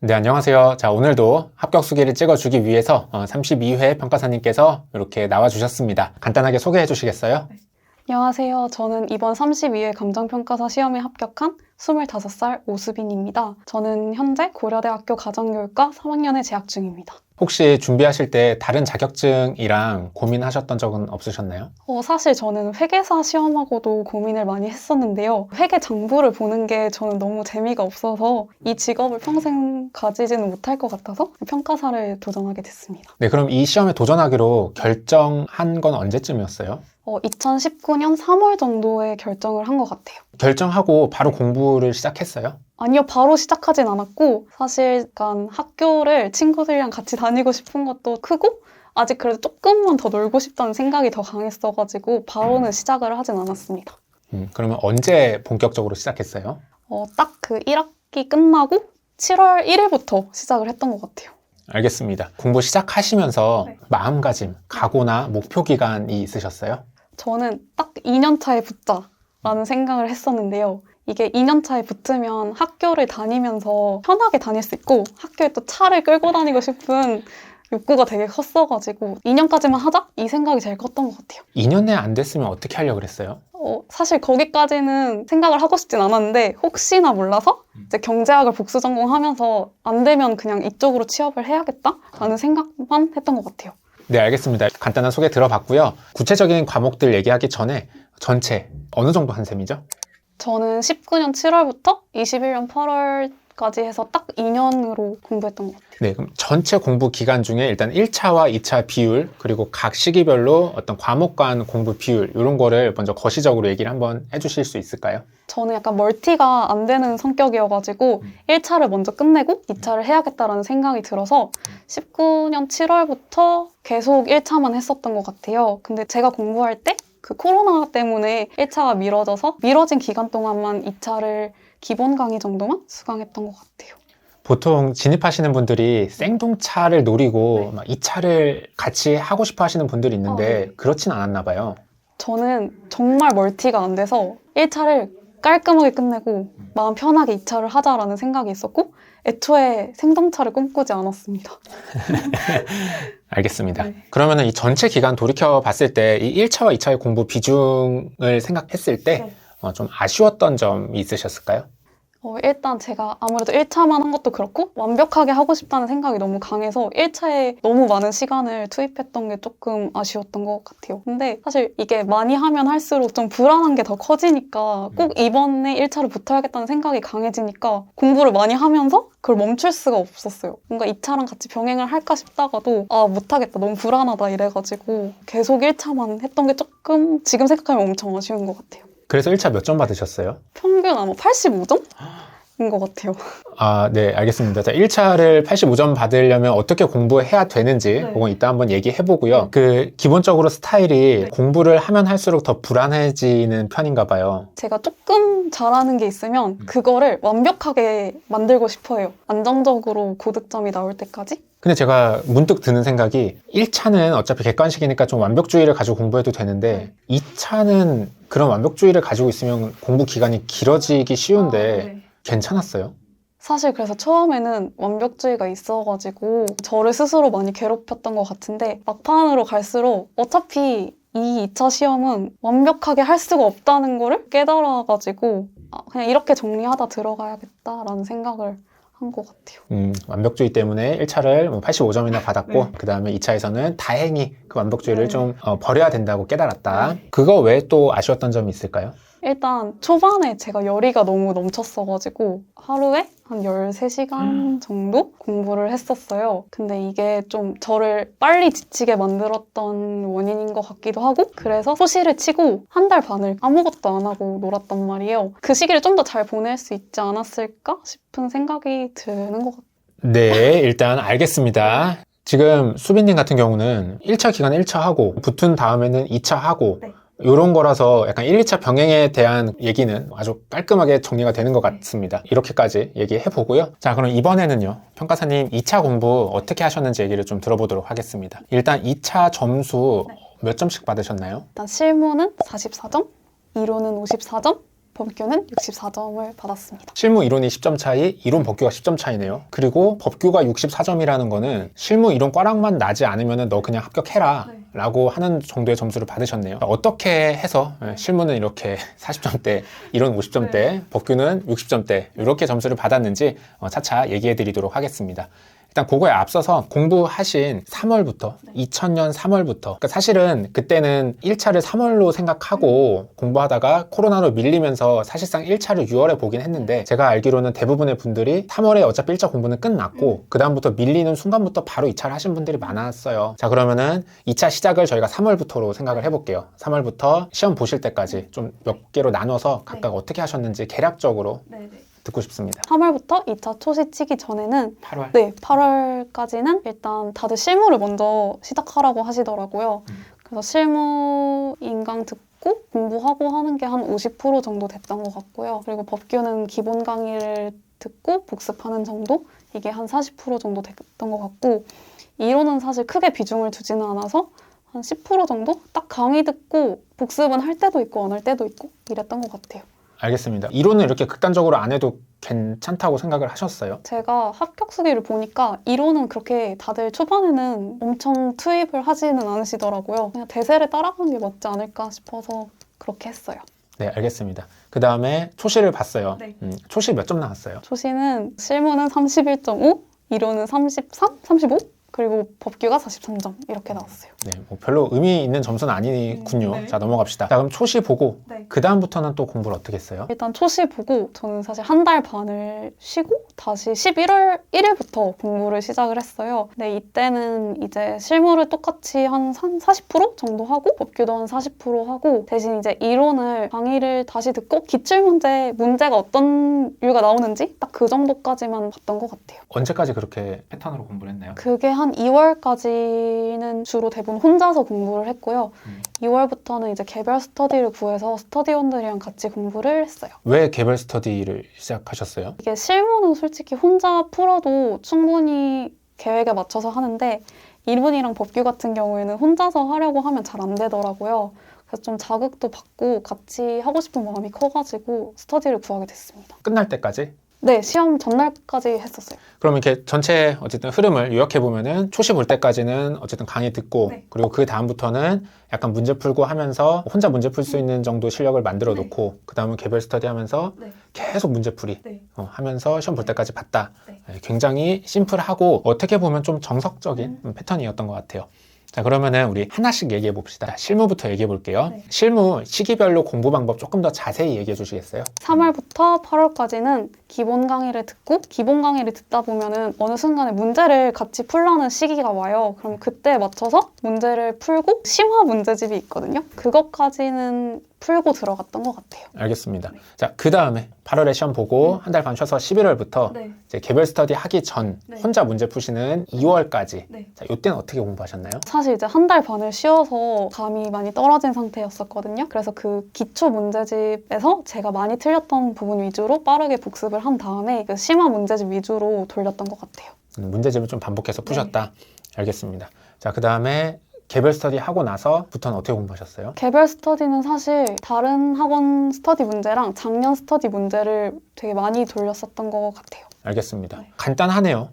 네, 안녕하세요. 자, 오늘도 합격 수기를 찍어주기 위해서 32회 평가사님께서 이렇게 나와주셨습니다. 간단하게 소개해 주시겠어요? 안녕하세요. 저는 이번 32회 감정평가사 시험에 합격한 25살 오수빈입니다. 저는 현재 고려대학교 가정교육과 3학년에 재학 중입니다. 혹시 준비하실 때 다른 자격증이랑 고민하셨던 적은 없으셨나요? 사실 저는 회계사 시험하고도 고민을 많이 했었는데요. 회계 장부를 보는 게 저는 너무 재미가 없어서 이 직업을 평생 가지지는 못할 것 같아서 평가사를 도전하게 됐습니다. 네, 그럼 이 시험에 도전하기로 결정한 건 언제쯤이었어요? 2019년 3월 정도에 결정을 한 것 같아요. 결정하고 바로 공부를 시작했어요? 아니요, 바로 시작하진 않았고 사실 약간 학교를 친구들이랑 같이 다니고 싶은 것도 크고 아직 그래도 조금만 더 놀고 싶다는 생각이 더 강했어가지고 바로는 시작을 하진 않았습니다. 그러면 언제 본격적으로 시작했어요? 딱 그 1학기 끝나고 7월 1일부터 시작을 했던 것 같아요. 알겠습니다. 공부 시작하시면서 네. 마음가짐, 각오나 목표 기간이 있으셨어요? 저는 딱 2년 차에 붙자라는 생각을 했었는데요. 이게 2년 차에 붙으면 학교를 다니면서 편하게 다닐 수 있고 학교에 또 차를 끌고 다니고 싶은 욕구가 되게 컸어가지고 2년까지만 하자? 이 생각이 제일 컸던 것 같아요. 2년 내에 안 됐으면 어떻게 하려고 그랬어요? 사실 거기까지는 생각을 하고 싶진 않았는데 혹시나 몰라서 이제 경제학을 복수 전공하면서 안 되면 그냥 이쪽으로 취업을 해야겠다라는 생각만 했던 것 같아요. 네, 알겠습니다. 간단한 소개 들어봤고요. 구체적인 과목들 얘기하기 전에 전체 어느 정도 한 셈이죠? 저는 19년 7월부터 21년 8월까지 해서 딱 2년으로 공부했던 것 같아요. 네, 그럼 전체 공부 기간 중에 일단 1차와 2차 비율, 그리고 각 시기별로 어떤 과목 간 공부 비율, 이런 거를 먼저 거시적으로 얘기를 한번 해주실 수 있을까요? 저는 약간 멀티가 안 되는 성격이어가지고 1차를 먼저 끝내고 2차를 해야겠다라는 생각이 들어서 19년 7월부터 계속 1차만 했었던 것 같아요. 근데 제가 공부할 때 그 코로나 때문에 1차가 미뤄져서 미뤄진 기간 동안만 2차를 기본 강의 정도만 수강했던 것 같아요. 보통 진입하시는 분들이 생동차를 노리고 네. 막 2차를 같이 하고 싶어 하시는 분들이 있는데 네. 그렇진 않았나 봐요. 저는 정말 멀티가 안 돼서 1차를 깔끔하게 끝내고 마음 편하게 2차를 하자라는 생각이 있었고 애초에 생동차를 꿈꾸지 않았습니다. 알겠습니다. 네. 그러면은 이 전체 기간 돌이켜 봤을 때 이 1차와 2차의 공부 비중을 생각했을 때 좀 아쉬웠던 점이 있으셨을까요? 일단 제가 아무래도 1차만 한 것도 그렇고 완벽하게 하고 싶다는 생각이 너무 강해서 1차에 너무 많은 시간을 투입했던 게 조금 아쉬웠던 것 같아요. 근데 사실 이게 많이 하면 할수록 좀 불안한 게 더 커지니까 꼭 이번에 1차를 붙어야겠다는 생각이 강해지니까 공부를 많이 하면서 그걸 멈출 수가 없었어요. 뭔가 2차랑 같이 병행을 할까 싶다가도 못하겠다, 너무 불안하다 이래가지고 계속 1차만 했던 게 조금 지금 생각하면 엄청 아쉬운 것 같아요. 그래서 1차 몇 점 받으셨어요? 평균 아마 85점? 인 것 같아요. 네, 알겠습니다. 자, 1차를 85점 받으려면 어떻게 공부해야 되는지 그건 이따 한번 얘기해보고요. 기본적으로 스타일이 공부를 하면 할수록 더 불안해지는 편인가 봐요. 제가 조금 잘하는 게 있으면 그거를 완벽하게 만들고 싶어요. 안정적으로 고득점이 나올 때까지. 근데 제가 문득 드는 생각이 1차는 어차피 객관식이니까 좀 완벽주의를 가지고 공부해도 되는데 2차는 그런 완벽주의를 가지고 있으면 공부 기간이 길어지기 쉬운데 괜찮았어요? 사실 그래서 처음에는 완벽주의가 있어가지고 저를 스스로 많이 괴롭혔던 것 같은데 막판으로 갈수록 어차피 이 2차 시험은 완벽하게 할 수가 없다는 거를 깨달아가지고 그냥 이렇게 정리하다 들어가야겠다라는 생각을 한 것 같아요. 완벽주의 때문에 1차를 85점이나 받았고 그 다음에 2차에서는 다행히 그 완벽주의를 좀 버려야 된다고 깨달았다. 그거 외에 또 아쉬웠던 점이 있을까요? 일단 초반에 제가 열의가 너무 넘쳤어가지고 하루에 한 13시간 정도 공부를 했었어요. 근데 이게 좀 저를 빨리 지치게 만들었던 원인인 것 같기도 하고 그래서 소실을 치고 한 달 반을 아무것도 안 하고 놀았단 말이에요. 그 시기를 좀 더 잘 보낼 수 있지 않았을까 싶은 생각이 드는 것 같아요. 네, 일단 알겠습니다. 지금 수빈님 같은 경우는 1차 기간 1차 하고 붙은 다음에는 2차 하고 이런 거라서 약간 1, 2차 병행에 대한 얘기는 아주 깔끔하게 정리가 되는 것 같습니다. 이렇게까지 얘기해 보고요. 자, 그럼 이번에는요. 평가사님 2차 공부 어떻게 하셨는지 얘기를 좀 들어보도록 하겠습니다. 일단 2차 점수 몇 점씩 받으셨나요? 일단 실무는 44점, 이론은 54점, 법규는 64점을 받았습니다. 실무 이론이 10점 차이, 이론 법규가 10점 차이네요. 그리고 법규가 64점이라는 거는 실무 이론 꽈락만 나지 않으면 너 그냥 합격해라 라고 하는 정도의 점수를 받으셨네요. 어떻게 해서 실무는 이렇게 40점대, 이론 50점대, 법규는 60점대 이렇게 점수를 받았는지 차차 얘기해 드리도록 하겠습니다. 일단 그거에 앞서서 공부하신 3월부터 2000년 3월부터 그러니까 사실은 그때는 1차를 3월로 생각하고 공부하다가 코로나로 밀리면서 사실상 1차를 6월에 보긴 했는데 제가 알기로는 대부분의 분들이 3월에 어차피 1차 공부는 끝났고 그 다음부터 밀리는 순간부터 바로 2차를 하신 분들이 많았어요. 자, 그러면은 2차 시작을 저희가 3월부터로 생각을 해볼게요. 3월부터 시험 보실 때까지 좀 몇 개로 나눠서 각각 어떻게 하셨는지 개략적으로 듣고 싶습니다. 3월부터 2차 초시 치기 전에는 8월? 네, 8월까지는 일단 다들 실무를 먼저 시작하라고 하시더라고요. 그래서 실무 인강 듣고 공부하고 하는 게 한 50% 정도 됐던 것 같고요. 그리고 법규는 기본 강의를 듣고 복습하는 정도? 이게 한 40% 정도 됐던 것 같고 이론은 사실 크게 비중을 두지는 않아서 한 10% 정도? 딱 강의 듣고 복습은 할 때도 있고 안 할 때도 있고 이랬던 것 같아요. 알겠습니다. 이론은 이렇게 극단적으로 안 해도 괜찮다고 생각을 하셨어요? 제가 합격 수기를 보니까 이론은 그렇게 다들 초반에는 엄청 투입을 하지는 않으시더라고요. 그냥 대세를 따라가는 게 맞지 않을까 싶어서 그렇게 했어요. 네, 알겠습니다. 그 다음에 초시를 봤어요. 초시 몇 점 나왔어요? 초시는 실무는 31.5, 이론은 33, 35, 그리고 법규가 43점 이렇게 나왔어요. 네, 뭐 별로 의미 있는 점수는 아니군요. 자, 넘어갑시다. 자, 그럼 초시 보고 그 다음부터는 또 공부를 어떻게 했어요? 일단 초시 보고 저는 사실 한 달 반을 쉬고 다시 11월 1일부터 공부를 시작을 했어요. 근데 이때는 이제 실무를 똑같이 한 40% 정도 하고 법규도 한 40% 하고 대신 이제 이론을 강의를 다시 듣고 문제가 어떤 류가 나오는지 딱 그 정도까지만 봤던 것 같아요. 언제까지 그렇게 패턴으로 공부를 했나요? 그게 한 2월까지는 주로 대부분 혼자서 공부를 했고요. 2월부터는 이제 개별 스터디를 구해서 스터디원들이랑 같이 공부를 했어요. 왜 개별 스터디를 시작하셨어요? 이게 실무는 솔직히 혼자 풀어도 충분히 계획에 맞춰서 하는데 이론이랑 법규 같은 경우에는 혼자서 하려고 하면 잘 안 되더라고요. 그래서 좀 자극도 받고 같이 하고 싶은 마음이 커가지고 스터디를 구하게 됐습니다. 끝날 때까지? 네, 시험 전날까지 했었어요. 그럼 이렇게 전체 어쨌든 흐름을 요약해보면은 초시 볼 때까지는 어쨌든 강의 듣고 그리고 그 다음부터는 약간 문제 풀고 하면서 혼자 문제 풀 수 있는 정도 실력을 만들어 놓고 그 다음은 개별 스터디 하면서 계속 문제풀이 하면서 시험 볼 때까지 봤다. 굉장히 심플하고 어떻게 보면 좀 정석적인 패턴이었던 것 같아요. 자, 그러면은 우리 하나씩 얘기해 봅시다. 실무부터 얘기해 볼게요. 실무 시기별로 공부 방법 조금 더 자세히 얘기해 주시겠어요? 3월부터 8월까지는 기본 강의를 듣고 기본 강의를 듣다 보면은 어느 순간에 문제를 같이 풀라는 시기가 와요. 그럼 그때 맞춰서 문제를 풀고 심화 문제집이 있거든요. 그것까지는 풀고 들어갔던 것 같아요. 알겠습니다. 자, 그 다음에 8월에 시험 보고 한 달 반 쉬어서 11월부터 이제 개별 스터디 하기 전 혼자 문제 푸시는 2월까지. 자, 이때는 어떻게 공부하셨나요? 사실 이제 한 달 반을 쉬어서 감이 많이 떨어진 상태였었거든요. 그래서 그 기초 문제집에서 제가 많이 틀렸던 부분 위주로 빠르게 복습을 한 다음에 그 심화 문제집 위주로 돌렸던 것 같아요. 문제집을 좀 반복해서 푸셨다. 알겠습니다. 자, 그 다음에 개별 스터디 하고 나서부터는 어떻게 공부하셨어요? 개별 스터디는 사실 다른 학원 스터디 문제랑 작년 스터디 문제를 되게 많이 돌렸었던 것 같아요. 알겠습니다. 간단하네요.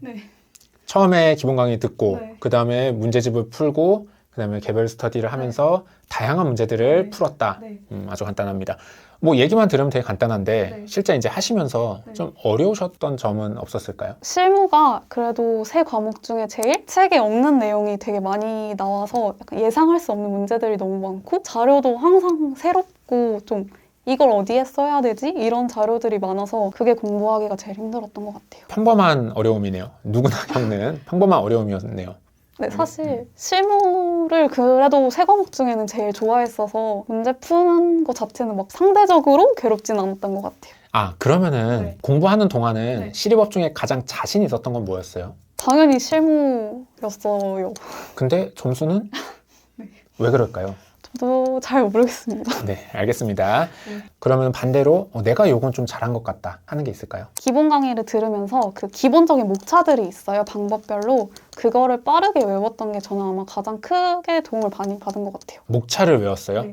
처음에 기본 강의 듣고 그 다음에 문제집을 풀고 그 다음에 개별 스터디를 하면서 다양한 문제들을 풀었다. 아주 간단합니다. 뭐 얘기만 들으면 되게 간단한데 실제 이제 하시면서 좀 어려우셨던 점은 없었을까요? 실무가 그래도 세 과목 중에 제일 책에 없는 내용이 되게 많이 나와서 약간 예상할 수 없는 문제들이 너무 많고 자료도 항상 새롭고 좀 이걸 어디에 써야 되지? 이런 자료들이 많아서 그게 공부하기가 제일 힘들었던 것 같아요. 평범한 어려움이네요. 누구나 겪는 평범한 어려움이었네요. 네, 사실 실무를 그래도 세 과목 중에는 제일 좋아했어서 문제 푸는 것 자체는 막 상대적으로 괴롭진 않았던 것 같아요. 아, 그러면은 공부하는 동안은 시리법 중에 가장 자신 있었던 건 뭐였어요? 당연히 실무였어요. 근데 점수는 왜 그럴까요? 저도 잘 모르겠습니다. 네, 알겠습니다. 그러면 반대로 내가 요건 좀 잘한 것 같다 하는 게 있을까요? 기본 강의를 들으면서 그 기본적인 목차들이 있어요. 방법별로. 그거를 빠르게 외웠던 게 저는 아마 가장 크게 도움을 많이 받은 것 같아요. 목차를 외웠어요?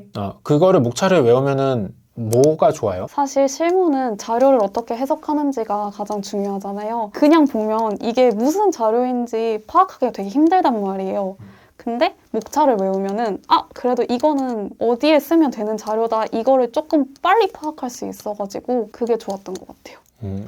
그거를 목차를 외우면은 뭐가 좋아요? 사실 실무는 자료를 어떻게 해석하는지가 가장 중요하잖아요. 그냥 보면 이게 무슨 자료인지 파악하기가 되게 힘들단 말이에요. 근데 목차를 외우면은 그래도 이거는 어디에 쓰면 되는 자료다, 이거를 조금 빨리 파악할 수 있어가지고 그게 좋았던 것 같아요.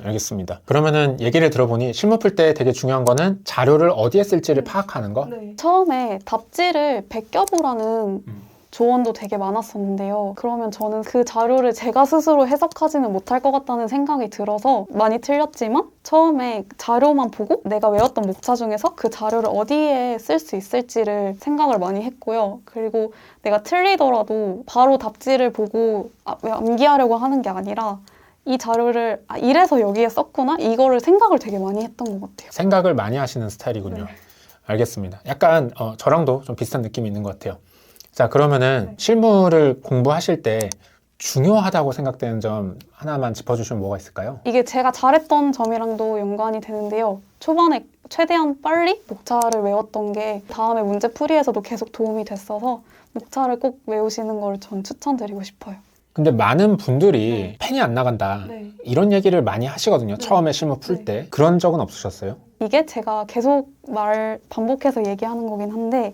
알겠습니다. 그러면은 얘기를 들어보니 실무 풀 때 되게 중요한 거는 자료를 어디에 쓸지를 파악하는 거? 처음에 답지를 베껴보라는 조언도 되게 많았었는데요. 그러면 저는 그 자료를 제가 스스로 해석하지는 못할 것 같다는 생각이 들어서 많이 틀렸지만 처음에 자료만 보고 내가 외웠던 목차 중에서 그 자료를 어디에 쓸 수 있을지를 생각을 많이 했고요. 그리고 내가 틀리더라도 바로 답지를 보고 왜 암기하려고 하는 게 아니라 이 자료를 이래서 여기에 썼구나? 이거를 생각을 되게 많이 했던 것 같아요. 생각을 많이 하시는 스타일이군요. 알겠습니다. 약간 저랑도 좀 비슷한 느낌이 있는 것 같아요. 자, 그러면은 실무를 공부하실 때 중요하다고 생각되는 점 하나만 짚어주시면 뭐가 있을까요? 이게 제가 잘했던 점이랑도 연관이 되는데요. 초반에 최대한 빨리 목차를 외웠던 게 다음에 문제풀이에서도 계속 도움이 됐어서 목차를 꼭 외우시는 걸 전 추천드리고 싶어요. 근데 많은 분들이 펜이 안 나간다, 이런 얘기를 많이 하시거든요. 처음에 실무 풀 때. 그런 적은 없으셨어요? 이게 제가 계속 반복해서 얘기하는 거긴 한데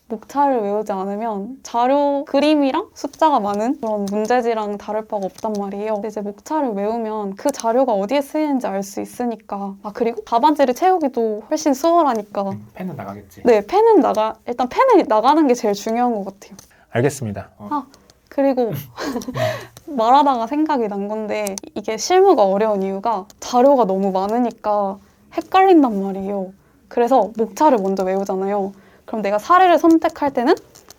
목차를 외우지 않으면 자료 그림이랑 숫자가 많은 그런 문제지랑 다를 바가 없단 말이에요. 근데 이제 목차를 외우면 그 자료가 어디에 쓰이는지 알 수 있으니까 그리고 답안지를 채우기도 훨씬 수월하니까 펜은 나가겠지. 네, 일단 펜이 나가는 게 제일 중요한 것 같아요. 알겠습니다. 그리고 말하다가 생각이 난 건데 이게 실무가 어려운 이유가 자료가 너무 많으니까 헷갈린단 말이에요. 그래서 목차를 먼저 외우잖아요. 그럼 내가 사례를 선택할 때는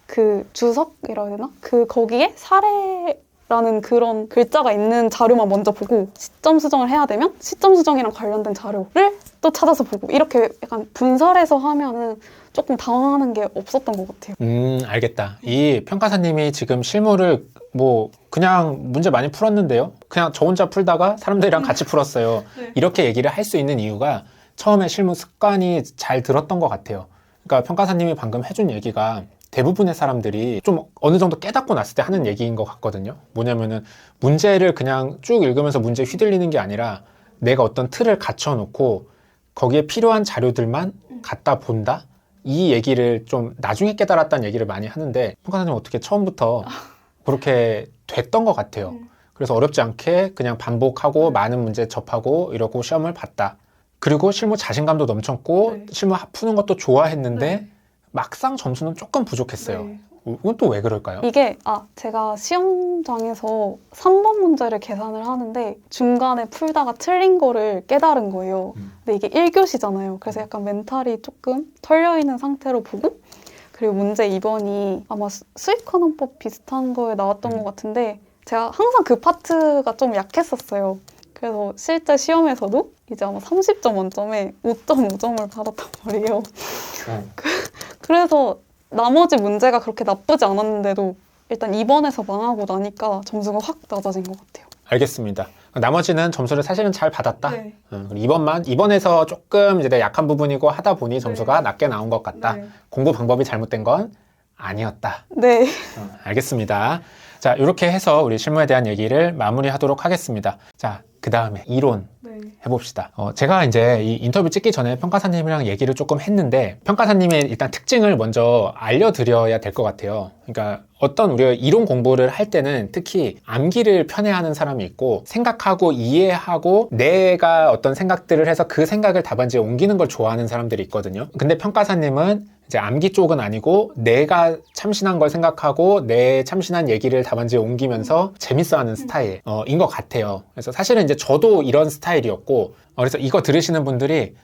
그 주석이라고 해야 되나? 거기에 사례라는 그런 글자가 있는 자료만 먼저 보고 시점 수정을 해야 되면 시점 수정이랑 관련된 자료를 또 찾아서 보고 이렇게 약간 분설해서 하면은 조금 당황하는 게 없었던 것 같아요. 알겠다. 이 평가사님이 지금 실무를 그냥 문제 많이 풀었는데요. 그냥 저 혼자 풀다가 사람들이랑 같이 풀었어요. 이렇게 얘기를 할 수 있는 이유가 처음에 실무 습관이 잘 들었던 것 같아요. 그러니까 평가사님이 방금 해준 얘기가 대부분의 사람들이 좀 어느 정도 깨닫고 났을 때 하는 얘기인 것 같거든요. 뭐냐면은 문제를 그냥 쭉 읽으면서 문제에 휘둘리는 게 아니라 내가 어떤 틀을 갖춰놓고 거기에 필요한 자료들만 갖다 본다? 이 얘기를 좀 나중에 깨달았다는 얘기를 많이 하는데 평가사님 어떻게 처음부터 그렇게 됐던 것 같아요. 그래서 어렵지 않게 그냥 반복하고 많은 문제 접하고 이러고 시험을 봤다. 그리고 실무 자신감도 넘쳤고 실무 푸는 것도 좋아했는데 막상 점수는 조금 부족했어요. 이건 또 왜 그럴까요? 이게 제가 시험장에서 3번 문제를 계산을 하는데 중간에 풀다가 틀린 거를 깨달은 거예요. 근데 이게 1교시잖아요. 그래서 약간 멘탈이 조금 털려있는 상태로 보고 그리고 문제 2번이 아마 수익환원법 비슷한 거에 나왔던 것 같은데 제가 항상 그 파트가 좀 약했었어요. 그래서 실제 시험에서도 이제 아마 30점 만점에 5.5점을 받았단 말이에요. 그래서 나머지 문제가 그렇게 나쁘지 않았는데도 일단 2번에서 망하고 나니까 점수가 확 낮아진 것 같아요. 알겠습니다. 나머지는 점수를 사실은 잘 받았다. 그리고 2번에서 조금 이제 내 약한 부분이고 하다 보니 점수가 낮게 나온 것 같다. 공부 방법이 잘못된 건 아니었다. 네. 알겠습니다. 자, 이렇게 해서 우리 실무에 대한 얘기를 마무리하도록 하겠습니다. 자, 그 다음에 이론 해봅시다. 제가 이제 이 인터뷰 찍기 전에 평가사님이랑 얘기를 조금 했는데 평가사님의 일단 특징을 먼저 알려드려야 될 것 같아요. 그러니까 우리가 이론 공부를 할 때는 특히 암기를 편애하는 사람이 있고 생각하고 이해하고 내가 어떤 생각들을 해서 그 생각을 답안지에 옮기는 걸 좋아하는 사람들이 있거든요. 근데 평가사님은 이제 암기 쪽은 아니고 내가 참신한 걸 생각하고 내 참신한 얘기를 답안지에 옮기면서 재밌어하는 스타일인 것 같아요. 그래서 사실은 이제 저도 이런 스타일이었고 그래서 이거 들으시는 분들이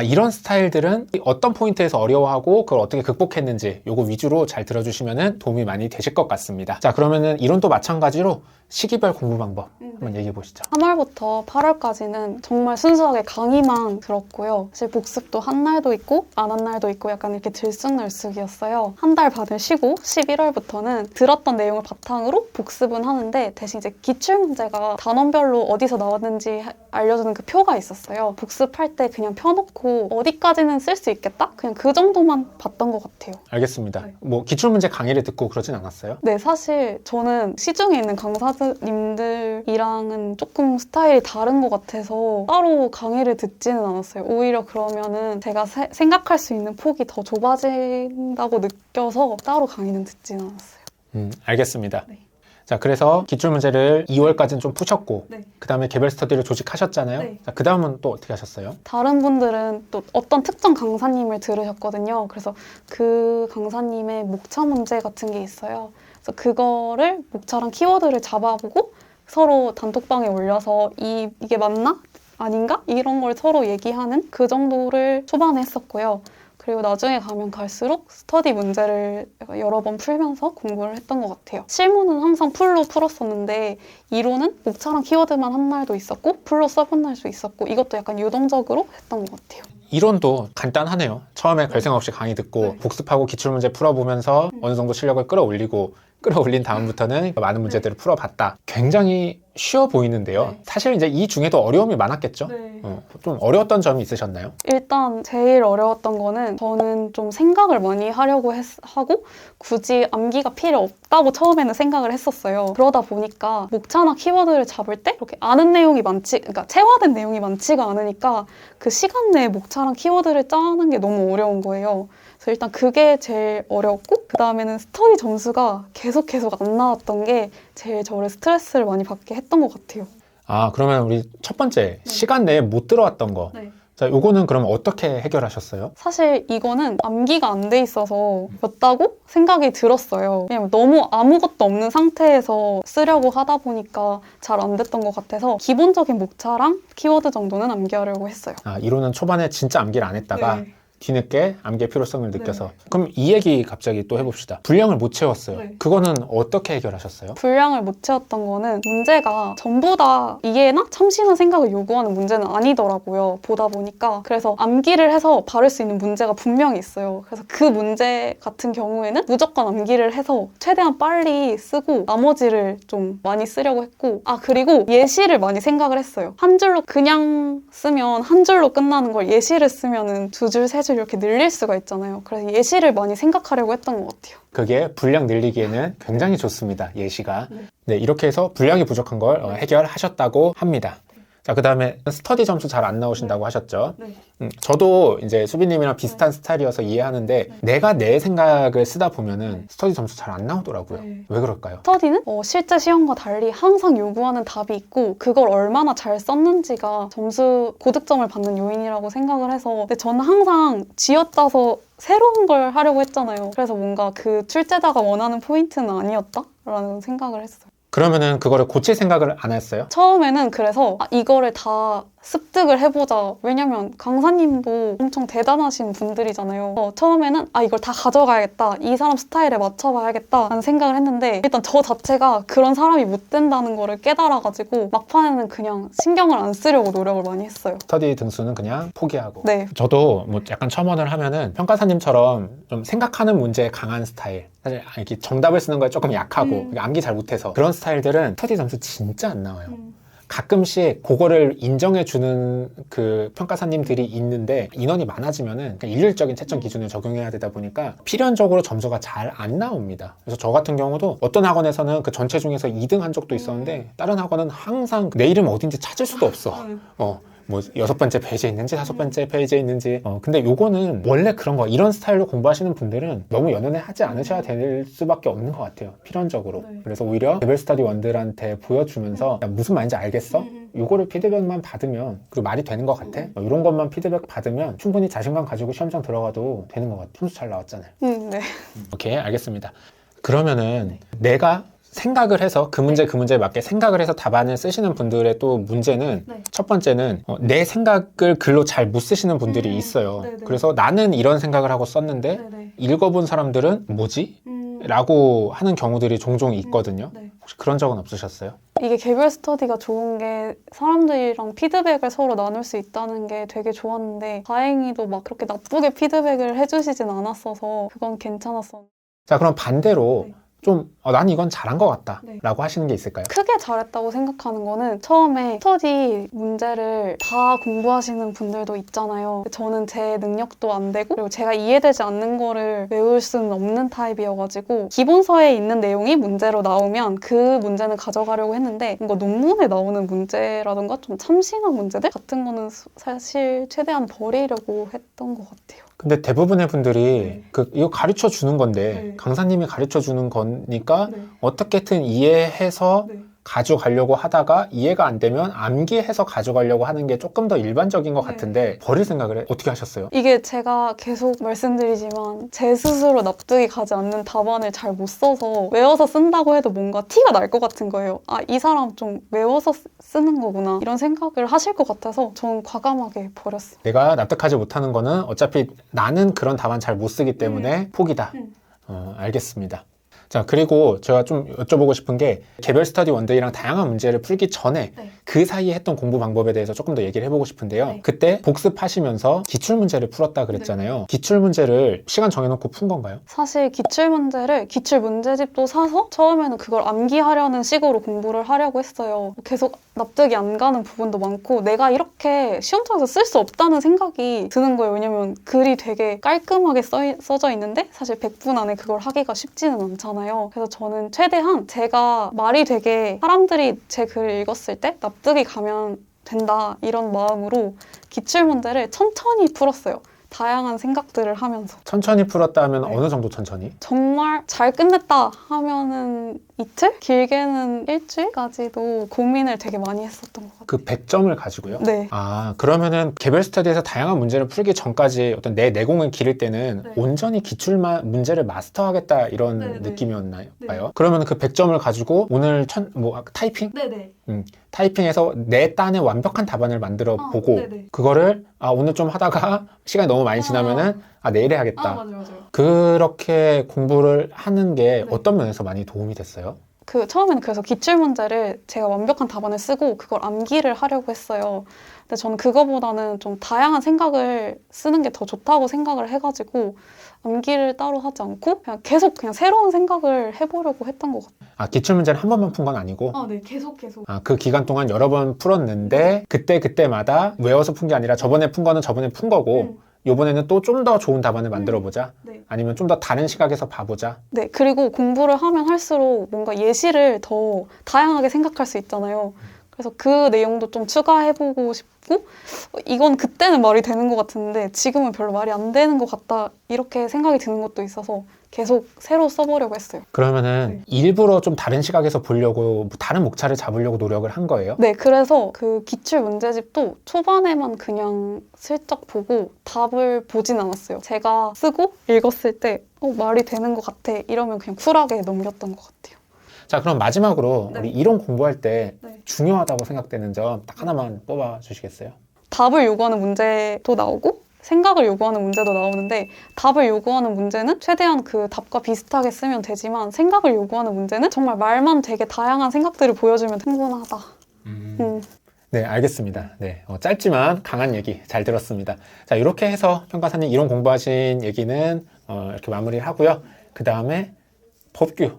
이런 스타일들은 어떤 포인트에서 어려워하고 그걸 어떻게 극복했는지 요거 위주로 잘 들어주시면 도움이 많이 되실 것 같습니다. 자, 그러면은 이론도 마찬가지로 시기별 공부 방법 한번 얘기해 보시죠. 3월부터 8월까지는 정말 순수하게 강의만 들었고요. 사실 복습도 한 날도 있고 안 한 날도 있고 약간 이렇게 들쑥날쑥이었어요. 한 달 반을 쉬고 11월부터는 들었던 내용을 바탕으로 복습은 하는데 대신 이제 기출문제가 단원별로 어디서 나왔는지 알려주는 그 표가 있었어요. 복습할 때 그냥 펴놓고 어디까지는 쓸 수 있겠다? 그냥 그 정도만 봤던 것 같아요. 알겠습니다. 네. 뭐 기출문제 강의를 듣고 그러진 않았어요? 네, 사실 저는 시중에 있는 강사님들이랑은 조금 스타일이 다른 것 같아서 따로 강의를 듣지는 않았어요. 오히려 그러면은 제가 생각할 수 있는 폭이 더 좁아진다고 느껴서 따로 강의는 듣지는 않았어요. 알겠습니다. 네. 자, 그래서 기출문제를 2월까지는 좀 푸셨고 네. 그 다음에 개별 스터디를 조직하셨잖아요. 네. 자, 그 다음은 또 어떻게 하셨어요? 다른 분들은 또 어떤 특정 강사님을 들으셨거든요. 그래서 그 강사님의 목차 문제 같은 게 있어요. 그래서 그거를 목차랑 키워드를 잡아보고 서로 단톡방에 올려서 이게 맞나? 아닌가? 이런 걸 서로 얘기하는 그 정도를 초반에 했었고요. 그리고 나중에 가면 갈수록 스터디 문제를 여러 번 풀면서 공부를 했던 것 같아요. 실무는 항상 풀로 풀었었는데 이론은 목차랑 키워드만 한 날도 있었고 풀로 써본 날도 있었고 이것도 약간 유동적으로 했던 것 같아요. 이론도 간단하네요. 처음에 별 생각 없이 강의 듣고 네. 복습하고 기출문제 풀어보면서 어느 정도 실력을 끌어올린 다음부터는 많은 문제들을 풀어봤다. 굉장히 쉬워 보이는데요. 네. 사실 이제 이 중에도 어려움이 많았겠죠? 네. 좀 어려웠던 점이 있으셨나요? 일단 제일 어려웠던 거는 저는 좀 생각을 많이 하려고 하고 굳이 암기가 필요 없다고 처음에는 생각을 했었어요. 그러다 보니까 목차나 키워드를 잡을 때 이렇게 아는 내용이 그러니까 체화된 내용이 많지가 않으니까 그 시간 내에 목차랑 키워드를 짜는 게 너무 어려운 거예요. 그래서 일단 그게 제일 어려웠고 그 다음에는 스터디 점수가 계속 안 나왔던 게 제일 저를 스트레스를 많이 받게 했던 것 같아요. 아, 그러면 우리 첫 번째 시간 내에 못 들어왔던 거. 네. 자, 요거는 그럼 어떻게 해결하셨어요? 사실 이거는 암기가 안 돼 있어서 였다고 생각이 들었어요. 왜냐면 너무 아무것도 없는 상태에서 쓰려고 하다 보니까 잘 안 됐던 것 같아서 기본적인 목차랑 키워드 정도는 암기하려고 했어요. 아, 이론은 초반에 진짜 암기를 안 했다가 네. 뒤늦게 암기의 필요성을 느껴서. 그럼 이 얘기 갑자기 또 해봅시다. 분량을 못 채웠어요. 네. 그거는 어떻게 해결하셨어요? 분량을 못 채웠던 거는 문제가 전부 다 이해나 참신한 생각을 요구하는 문제는 아니더라고요. 보다 보니까. 그래서 암기를 해서 바를 수 있는 문제가 분명히 있어요. 그래서 그 문제 같은 경우에는 무조건 암기를 해서 최대한 빨리 쓰고 나머지를 좀 많이 쓰려고 했고 그리고 예시를 많이 생각을 했어요. 한 줄로 그냥 쓰면 한 줄로 끝나는 걸 예시를 쓰면은 두 줄, 세 줄 이렇게 늘릴 수가 있잖아요. 그래서 예시를 많이 생각하려고 했던 것 같아요. 그게 분량 늘리기에는 굉장히 좋습니다. 예시가. 네, 이렇게 해서 분량이 부족한 걸 해결하셨다고 합니다. 자, 그 다음에 스터디 점수 잘 안 나오신다고 하셨죠? 저도 이제 수빈님이랑 비슷한 스타일이어서 이해하는데 내가 내 생각을 쓰다 보면은 스터디 점수 잘 안 나오더라고요. 왜 그럴까요? 스터디는 실제 시험과 달리 항상 요구하는 답이 있고 그걸 얼마나 잘 썼는지가 점수 고득점을 받는 요인이라고 생각을 해서 근데 저는 항상 쥐어짜서 새로운 걸 하려고 했잖아요. 그래서 뭔가 그 출제자가 원하는 포인트는 아니었다라는 생각을 했어요. 그러면은 그거를 고칠 생각을 안 했어요? 처음에는 그래서 이거를 다 습득을 해보자. 왜냐면 강사님도 엄청 대단하신 분들이잖아요. 처음에는 이걸 다 가져가야겠다. 이 사람 스타일에 맞춰봐야겠다 라는 생각을 했는데 일단 저 자체가 그런 사람이 못 된다는 거를 깨달아가지고 막판에는 그냥 신경을 안 쓰려고 노력을 많이 했어요. 스터디 등수는 그냥 포기하고. 네. 저도 뭐 약간 첨언을 하면은 평가사님처럼 좀 생각하는 문제에 강한 스타일. 사실 이렇게 정답을 쓰는 거에 조금 약하고 암기 잘 못해서 그런 스타일들은 스터디 점수 진짜 안 나와요. 가끔씩 그거를 인정해주는 그 평가사님들이 있는데 인원이 많아지면은 그냥 일률적인 채점 기준을 적용해야 되다 보니까 필연적으로 점수가 잘 안 나옵니다. 그래서 저 같은 경우도 어떤 학원에서는 그 전체 중에서 2등 한 적도 있었는데 다른 학원은 항상 내 이름 어딘지 찾을 수도 없어. 뭐 6번째 페이지에 있는지 5번째 페이지에 있는지 근데 요거는 원래 그런 거 이런 스타일로 공부하시는 분들은 너무 연연해 하지 않으셔야 될 수밖에 없는 것 같아요. 필연적으로. 그래서 오히려 레벨 스터디 원들한테 보여주면서 야, 무슨 말인지 알겠어? 요거를 피드백만 받으면 그리고 말이 되는 것 같아? 이런 것만 피드백 받으면 충분히 자신감 가지고 시험장 들어가도 되는 것 같아. 점수 잘 나왔잖아요. 네. 오케이, 알겠습니다. 그러면은 내가 생각을 해서 그 문제에 맞게 생각을 해서 답안을 쓰시는 분들의 또 문제는 첫 번째는 내 생각을 글로 잘 못 쓰시는 분들이 있어요. 그래서 나는 이런 생각을 하고 썼는데 읽어본 사람들은 뭐지? 라고 하는 경우들이 종종 있거든요. 혹시 그런 적은 없으셨어요? 이게 개별 스터디가 좋은 게 사람들이랑 피드백을 서로 나눌 수 있다는 게 되게 좋았는데 다행히도 막 그렇게 나쁘게 피드백을 해주시진 않았어서 그건 괜찮았어. 자, 그럼 반대로 난 이건 잘한 것 같다 네. 라고 하시는 게 있을까요? 크게 잘했다고 생각하는 거는 처음에 스터디 문제를 다 공부하시는 분들도 있잖아요. 저는 제 능력도 안 되고 그리고 제가 이해되지 않는 거를 외울 수는 없는 타입이어가지고 기본서에 있는 내용이 문제로 나오면 그 문제는 가져가려고 했는데 뭔가 논문에 나오는 문제라던가 좀 참신한 문제들 같은 거는 사실 최대한 버리려고 했던 것 같아요. 근데 대부분의 분들이 네. 이거 가르쳐 주는 건데 네. 강사님이 가르쳐 주는 거니까 네. 어떻게든 이해해서 네. 가져가려고 하다가 이해가 안 되면 암기해서 가져가려고 하는 게 조금 더 일반적인 것 네. 같은데 버릴 생각을 어떻게 하셨어요? 이게 제가 계속 말씀드리지만 제 스스로 납득이 가지 않는 답안을 잘 못 써서 외워서 쓴다고 해도 뭔가 티가 날 것 같은 거예요. 아, 이 사람 좀 외워서 쓰는 거구나 이런 생각을 하실 것 같아서 저는 과감하게 버렸어요. 내가 납득하지 못하는 거는 어차피 나는 그런 답안 잘 못 쓰기 때문에 포기다. 알겠습니다. 자, 그리고 제가 좀 여쭤보고 싶은 게 개별 스터디 원데이랑 다양한 문제를 풀기 전에 네. 그 사이에 했던 공부 방법에 대해서 조금 더 얘기를 해보고 싶은데요. 네. 그때 복습하시면서 기출문제를 풀었다 그랬잖아요. 기출문제를 시간 정해놓고 푼 건가요? 사실 기출문제를 기출 문제집도 사서 처음에는 그걸 암기하려는 식으로 공부를 하려고 했어요. 계속 납득이 안 가는 부분도 많고 내가 이렇게 시험장에서 쓸 수 없다는 생각이 드는 거예요. 왜냐면 글이 되게 깔끔하게 써져 있는데 사실 100분 안에 그걸 하기가 쉽지는 않잖아요. 그래서 저는 최대한 제가 말이 되게 사람들이 제 글을 읽었을 때 납득이 가면 된다 이런 마음으로 기출문제를 천천히 풀었어요. 다양한 생각들을 하면서. 천천히 풀었다 하면 네. 어느 정도 천천히? 정말 잘 끝냈다 하면은 이틀? 길게는 일주일까지도 고민을 되게 많이 했었던 것 같아요. 그 100점을 가지고요? 네. 아, 그러면은 개별 스터디에서 다양한 문제를 풀기 전까지 어떤 내 내공을 기를 때는 네. 온전히 문제를 마스터하겠다 이런 네, 네. 느낌이었나요? 네. 그러면 그 100점을 가지고 오늘 타이핑? 네네. 타이핑해서 내 딴에 완벽한 답안을 만들어 보고 네네. 그거를 오늘 좀 하다가 시간이 너무 많이 지나면은 내일 해야겠다. 맞아요. 그렇게 공부를 하는 게 네. 어떤 면에서 많이 도움이 됐어요? 처음에는 그래서 기출문제를 제가 완벽한 답안을 쓰고 그걸 암기를 하려고 했어요. 근데 저는 그거보다는 좀 다양한 생각을 쓰는 게 더 좋다고 생각을 해가지고 암기를 따로 하지 않고 계속 새로운 생각을 해보려고 했던 것 같아요. 기출문제를 한 번만 푼 건 아니고 네. 계속. 그 기간 동안 여러 번 풀었는데 그때마다 외워서 푼 게 아니라 저번에 푼 거는 저번에 푼 거고 요번에는 또 좀 더 좋은 답안을 만들어 보자. 네. 아니면 좀 더 다른 시각에서 봐보자. 네, 그리고 공부를 하면 할수록 뭔가 예시를 더 다양하게 생각할 수 있잖아요. 그래서 그 내용도 좀 추가해보고 싶고 이건 그때는 말이 되는 것 같은데 지금은 별로 말이 안 되는 것 같다 이렇게 생각이 드는 것도 있어서 계속 새로 써보려고 했어요. 그러면은 일부러 좀 다른 시각에서 보려고 다른 목차를 잡으려고 노력을 한 거예요? 네, 그래서 그 기출 문제집도 초반에만 그냥 슬쩍 보고 답을 보진 않았어요. 제가 쓰고 읽었을 때 말이 되는 것 같아 이러면 그냥 쿨하게 넘겼던 것 같아요. 자, 그럼 마지막으로 네. 우리 이론 공부할 때 네. 중요하다고 생각되는 점 딱 하나만 뽑아 주시겠어요? 답을 요구하는 문제도 나오고 생각을 요구하는 문제도 나오는데 답을 요구하는 문제는 최대한 그 답과 비슷하게 쓰면 되지만 생각을 요구하는 문제는 정말 말만 되게 다양한 생각들을 보여주면 충분하다. 네, 알겠습니다. 네, 짧지만 강한 얘기 잘 들었습니다. 자, 이렇게 해서 평가사님 이론 공부하신 얘기는 이렇게 마무리를 하고요. 그 다음에 법규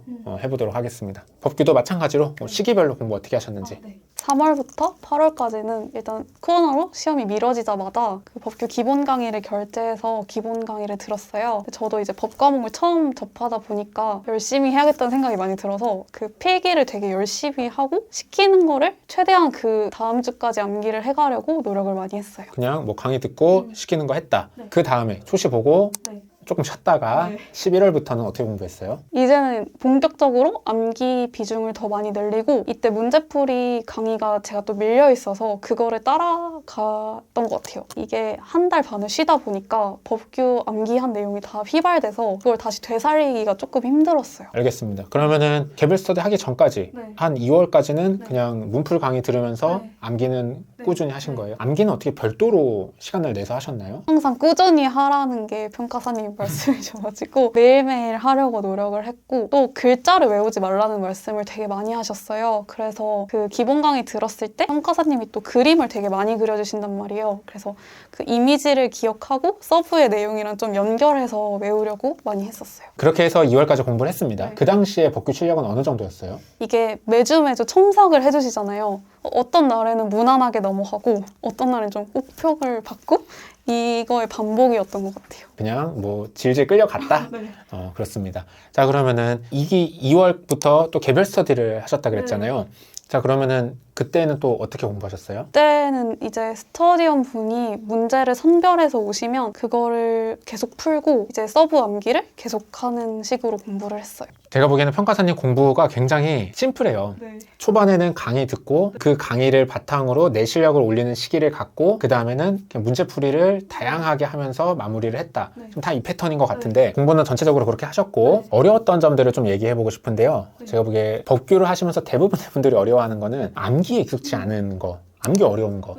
해보도록 하겠습니다. 법규도 마찬가지로 시기별로 공부 어떻게 하셨는지. 3월부터 8월까지는 일단 코로나로 시험이 미뤄지자마자 그 법규 기본 강의를 결제해서 기본 강의를 들었어요. 저도 이제 법 과목을 처음 접하다 보니까 열심히 해야겠다는 생각이 많이 들어서 그 필기를 되게 열심히 하고 시키는 거를 최대한 그 다음 주까지 암기를 해가려고 노력을 많이 했어요. 그냥 뭐 강의 듣고 시키는 거 했다. 네. 그 다음에 초시 보고 네. 조금 쉬었다가 11월부터는 어떻게 공부했어요? 이제는 본격적으로 암기 비중을 더 많이 늘리고 이때 문제풀이 강의가 제가 또 밀려 있어서 그거를 따라갔던 것 같아요. 이게 한 달 반을 쉬다 보니까 법규 암기한 내용이 다 휘발돼서 그걸 다시 되살리기가 조금 힘들었어요. 알겠습니다. 그러면은 개별 스터디 하기 전까지 네. 한 2월까지는 네. 그냥 문풀 강의 들으면서 네. 암기는 네. 꾸준히 하신 네. 거예요? 암기는 어떻게 별도로 시간을 내서 하셨나요? 항상 꾸준히 하라는 게 평가사님 하라고 말씀해 주셔가지고 매일매일 하려고 노력을 했고 또 글자를 외우지 말라는 말씀을 되게 많이 하셨어요. 그래서 그 기본 강의 들었을 때 평가사님이 또 그림을 되게 많이 그려주신단 말이에요. 그래서 그 이미지를 기억하고 서브의 내용이랑 좀 연결해서 외우려고 많이 했었어요. 그렇게 해서 2월까지 공부를 했습니다. 네. 그 당시에 복귀 실력은 어느 정도였어요? 이게 매주 첨삭을 해주시잖아요. 어떤 날에는 무난하게 넘어가고 어떤 날은 좀 꼭표를 받고 이거의 반복이었던 것 같아요. 그냥 뭐 질질 끌려갔다? 네. 그렇습니다. 자, 그러면은 2월부터 또 개별 스터디를 하셨다 그랬잖아요. 자, 그러면은 그때는 또 어떻게 공부하셨어요? 그때는 이제 스터디언 분이 문제를 선별해서 오시면 그거를 계속 풀고 이제 서브 암기를 계속하는 식으로 공부를 했어요. 제가 보기에는 평가사님 공부가 굉장히 심플해요. 네. 초반에는 강의 듣고 그 강의를 바탕으로 내 실력을 올리는 시기를 갖고 그 다음에는 문제풀이를 다양하게 하면서 마무리를 했다. 네. 좀 다 이 패턴인 것 같은데 공부는 전체적으로 그렇게 하셨고 어려웠던 점들을 좀 얘기해보고 싶은데요. 제가 보기에 법규를 하시면서 대부분의 분들이 어려워하는 거는 암기에 익숙지 않은 거, 암기 어려운 거.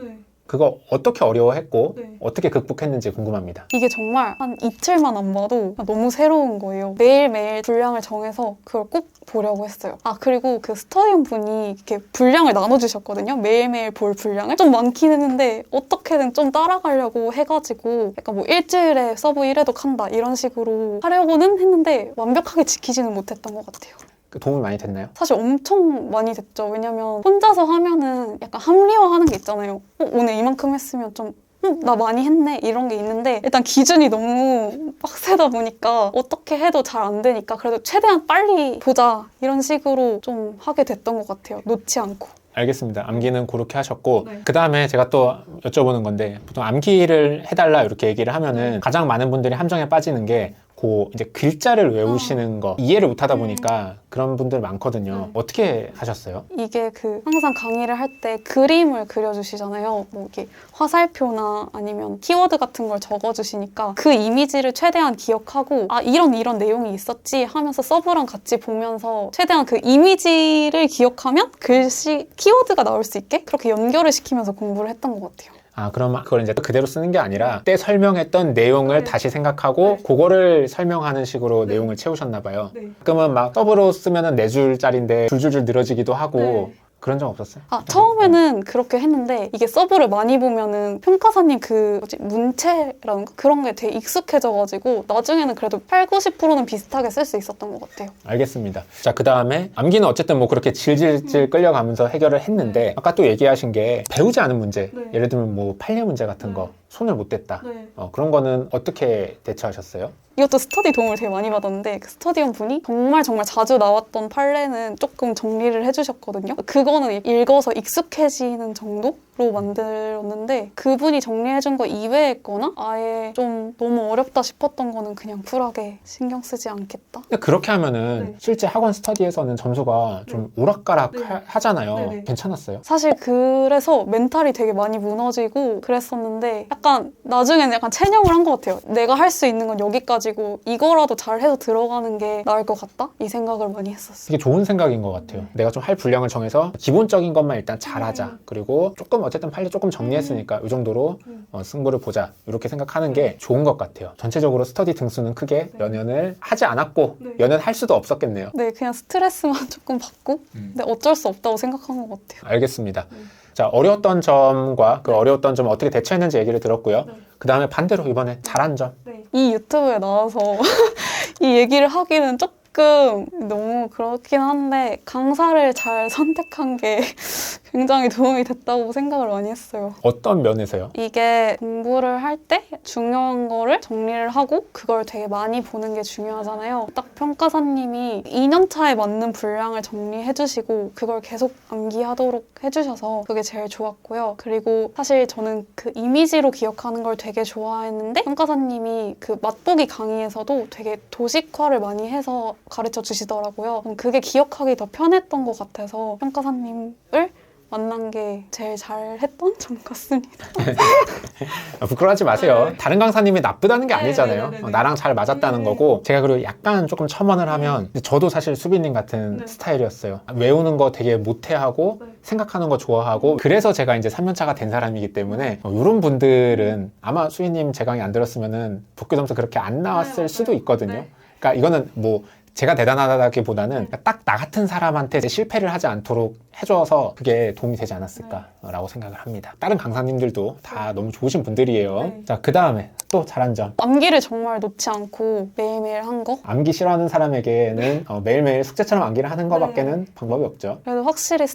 그거 어떻게 어려워했고 어떻게 극복했는지 궁금합니다. 이게 정말 한 이틀만 안 봐도 너무 새로운 거예요. 매일매일 분량을 정해서 그걸 꼭 보려고 했어요. 그리고 그 스터디언 분이 이렇게 분량을 나눠주셨거든요. 매일매일 볼 분량을. 좀 많긴 했는데 어떻게든 좀 따라가려고 해가지고 약간 뭐 일주일에 서브 1회독 한다 이런 식으로 하려고는 했는데 완벽하게 지키지는 못했던 것 같아요. 도움이 많이 됐나요? 사실 엄청 많이 됐죠. 왜냐면 혼자서 하면은 약간 합리화하는 게 있잖아요. 오늘 이만큼 했으면 좀 나 많이 했네 이런 게 있는데 일단 기준이 너무 빡세다 보니까 어떻게 해도 잘 안 되니까 그래도 최대한 빨리 보자 이런 식으로 좀 하게 됐던 것 같아요. 놓지 않고. 알겠습니다. 암기는 그렇게 하셨고 네. 그 다음에 제가 또 여쭤보는 건데 보통 암기를 해달라 이렇게 얘기를 하면은 가장 많은 분들이 함정에 빠지는 게 그 이제 글자를 외우시는 거 이해를 못하다 보니까 그런 분들 많거든요. 어떻게 하셨어요? 이게 항상 강의를 할 때 그림을 그려주시잖아요. 뭐 이게 화살표나 아니면 키워드 같은 걸 적어주시니까 그 이미지를 최대한 기억하고 이런 내용이 있었지 하면서 서브랑 같이 보면서 최대한 그 이미지를 기억하면 키워드가 나올 수 있게 그렇게 연결을 시키면서 공부를 했던 것 같아요. 그럼 그걸 이제 그대로 쓰는 게 아니라 그때 설명했던 내용을 다시 생각하고 그거를 설명하는 식으로 내용을 채우셨나 봐요. 가끔은 막 서브로 쓰면은 4줄짜리인데 줄줄줄 늘어지기도 하고 그런 적 없었어요? 처음에는 그렇게 했는데 이게 서브를 많이 보면은 평가사님 문체라는 거? 그런 게 되게 익숙해져가지고 나중에는 그래도 80~90%는 비슷하게 쓸 수 있었던 것 같아요. 알겠습니다. 자, 그 다음에 암기는 어쨌든 뭐 그렇게 질질질 끌려가면서 해결을 했는데 아까 또 얘기하신 게 배우지 않은 문제 예를 들면 뭐 판례 문제 같은 거 손을 못 댔다 그런 거는 어떻게 대처하셨어요? 이것도 스터디 도움을 되게 많이 받았는데 그 스터디언 분이 정말 자주 나왔던 판례는 조금 정리를 해주셨거든요. 그거는 읽어서 익숙해지는 정도로 만들었는데 그분이 정리해준 거 이외의 거나 아예 좀 너무 어렵다 싶었던 거는 그냥 쿨하게 신경 쓰지 않겠다. 근데 그렇게 하면은 실제 학원 스터디에서는 점수가 좀 오락가락 하잖아요. 괜찮았어요? 사실 그래서 멘탈이 되게 많이 무너지고 그랬었는데 약간 나중에는 약간 체념을 한 것 같아요. 내가 할 수 있는 건 여기까지고 이거라도 잘해서 들어가는 게 나을 것 같다? 이 생각을 많이 했었어요. 이게 좋은 생각인 것 같아요. 내가 좀 할 분량을 정해서 기본적인 것만 일단 잘하자. 그리고 조금 어쨌든 판례 조금 정리했으니까 이 정도로 승부를 보자. 이렇게 생각하는 게 좋은 것 같아요. 전체적으로 스터디 등수는 크게 연연을 하지 않았고 연연할 수도 없었겠네요. 네, 그냥 스트레스만 조금 받고 근데 어쩔 수 없다고 생각한 것 같아요. 알겠습니다. 자, 어려웠던 점과 그 어려웠던 점을 어떻게 대처했는지 얘기를 들었고요. 그 다음에 반대로 이번에 잘한 점. 이 유튜브에 나와서 이 얘기를 하기는 조금 너무 그렇긴 한데 강사를 잘 선택한 게 굉장히 도움이 됐다고 생각을 많이 했어요. 어떤 면에서요? 이게 공부를 할 때 중요한 거를 정리를 하고 그걸 되게 많이 보는 게 중요하잖아요. 딱 평가사님이 2년차에 맞는 분량을 정리해 주시고 그걸 계속 암기하도록 해주셔서 그게 제일 좋았고요. 그리고 사실 저는 그 이미지로 기억하는 걸 되게 좋아했는데 평가사님이 그 맛보기 강의에서도 되게 도식화를 많이 해서 가르쳐 주시더라고요. 그게 기억하기 더 편했던 것 같아서 평가사님을 만난 게 제일 잘했던 점 같습니다. 부끄러워하지 마세요. 네. 다른 강사님이 나쁘다는 게 네, 아니잖아요. 네, 네, 네. 나랑 잘 맞았다는 네. 거고 제가 그리고 약간 조금 첨언을 하면 저도 사실 수빈님 같은 네. 스타일이었어요. 외우는 거 되게 못해하고 네. 생각하는 거 좋아하고 그래서 제가 이제 3년차가 된 사람이기 때문에 이런 분들은 아마 수빈님 제 강의 안 들었으면은 복귀 점수 그렇게 안 나왔을 맞아요. 수도 있거든요. 네. 그러니까 이거는 뭐 제가 대단하다기보다는 딱 나 같은 사람한테 이제 실패를 하지 않도록 해줘서 그게 도움이 되지 않았을까라고 생각을 합니다. 다른 강사님들도 다 너무 좋으신 분들이에요. 네. 자, 그 다음에 또 잘한 점. 암기를 정말 놓지 않고 매일매일 한 거? 암기 싫어하는 사람에게는 매일매일 숙제처럼 암기를 하는 것밖에는 방법이 없죠. 그래도 확실히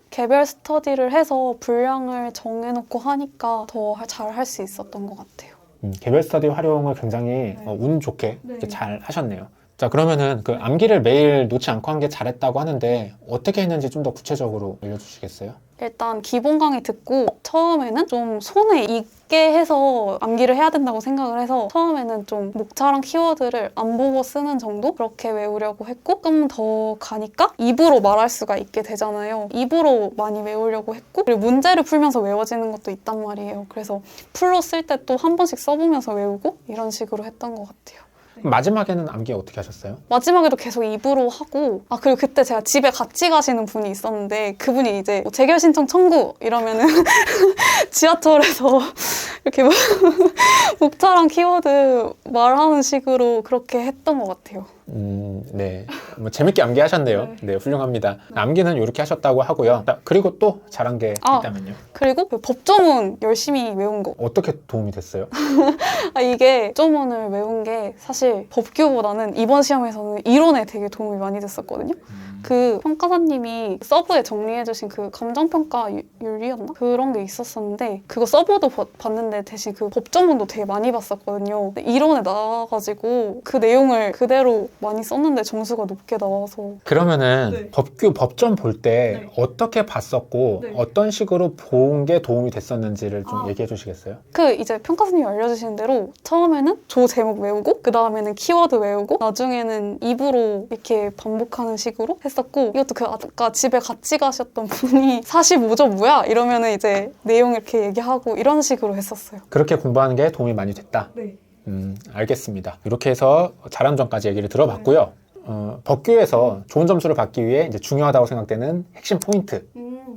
개별 스터디를 해서 분량을 정해놓고 하니까 더 잘 할 수 있었던 것 같아요. 개별 스터디 활용을 굉장히 네. 운 좋게 네. 이렇게 잘 하셨네요. 자, 그러면은 그 암기를 매일 놓지 않고 한 게 잘했다고 하는데 어떻게 했는지 좀 더 구체적으로 알려주시겠어요? 일단 기본 강의 듣고 처음에는 좀 손에 익게 해서 암기를 해야 된다고 생각을 해서 처음에는 좀 목차랑 키워드를 안 보고 쓰는 정도? 그렇게 외우려고 했고 조금 더 가니까 입으로 말할 수가 있게 되잖아요. 입으로 많이 외우려고 했고 그리고 문제를 풀면서 외워지는 것도 있단 말이에요. 그래서 풀로 쓸 때 또 한 번씩 써보면서 외우고 이런 식으로 했던 것 같아요. 마지막에는 암기 어떻게 하셨어요? 마지막에도 계속 입으로 하고 그리고 그때 제가 집에 같이 가시는 분이 있었는데 그분이 이제 뭐 재결 신청 청구 이러면은 지하철에서 이렇게 목차랑 키워드 말하는 식으로 그렇게 했던 것 같아요. 네. 뭐 재밌게 암기하셨네요. 네, 훌륭합니다. 암기는 이렇게 하셨다고 하고요. 자, 그리고 또 잘한 게 있다면요. 그리고 그 법조문 열심히 외운 거. 어떻게 도움이 됐어요? 이게 법조문을 외운 게 사실 법규보다는 이번 시험에서는 이론에 되게 도움이 많이 됐었거든요. 그 평가사님이 서브에 정리해주신 그 감정평가 윤리였나? 그런 게 있었었는데 그거 서브도 봤는데 대신 그 법조문도 되게 많이 봤었거든요. 근데 이론에 나와가지고 그 내용을 그대로 많이 썼는데 점수가 높게 나와서 그러면은 네. 법규 법전 볼 때 네. 어떻게 봤었고 네. 어떤 식으로 본 게 도움이 됐었는지를 좀 얘기해 주시겠어요? 그 이제 평가사님이 알려주신 대로 처음에는 조 제목 외우고 그 다음에는 키워드 외우고 나중에는 입으로 이렇게 반복하는 식으로 했었고 이것도 그 아까 집에 같이 가셨던 분이 45조 뭐야? 이러면은 이제 내용 이렇게 얘기하고 이런 식으로 했었어요. 그렇게 공부하는 게 도움이 많이 됐다? 네. 알겠습니다. 이렇게 해서 잘한 점까지 얘기를 들어봤고요. 법규에서 좋은 점수를 받기 위해 이제 중요하다고 생각되는 핵심 포인트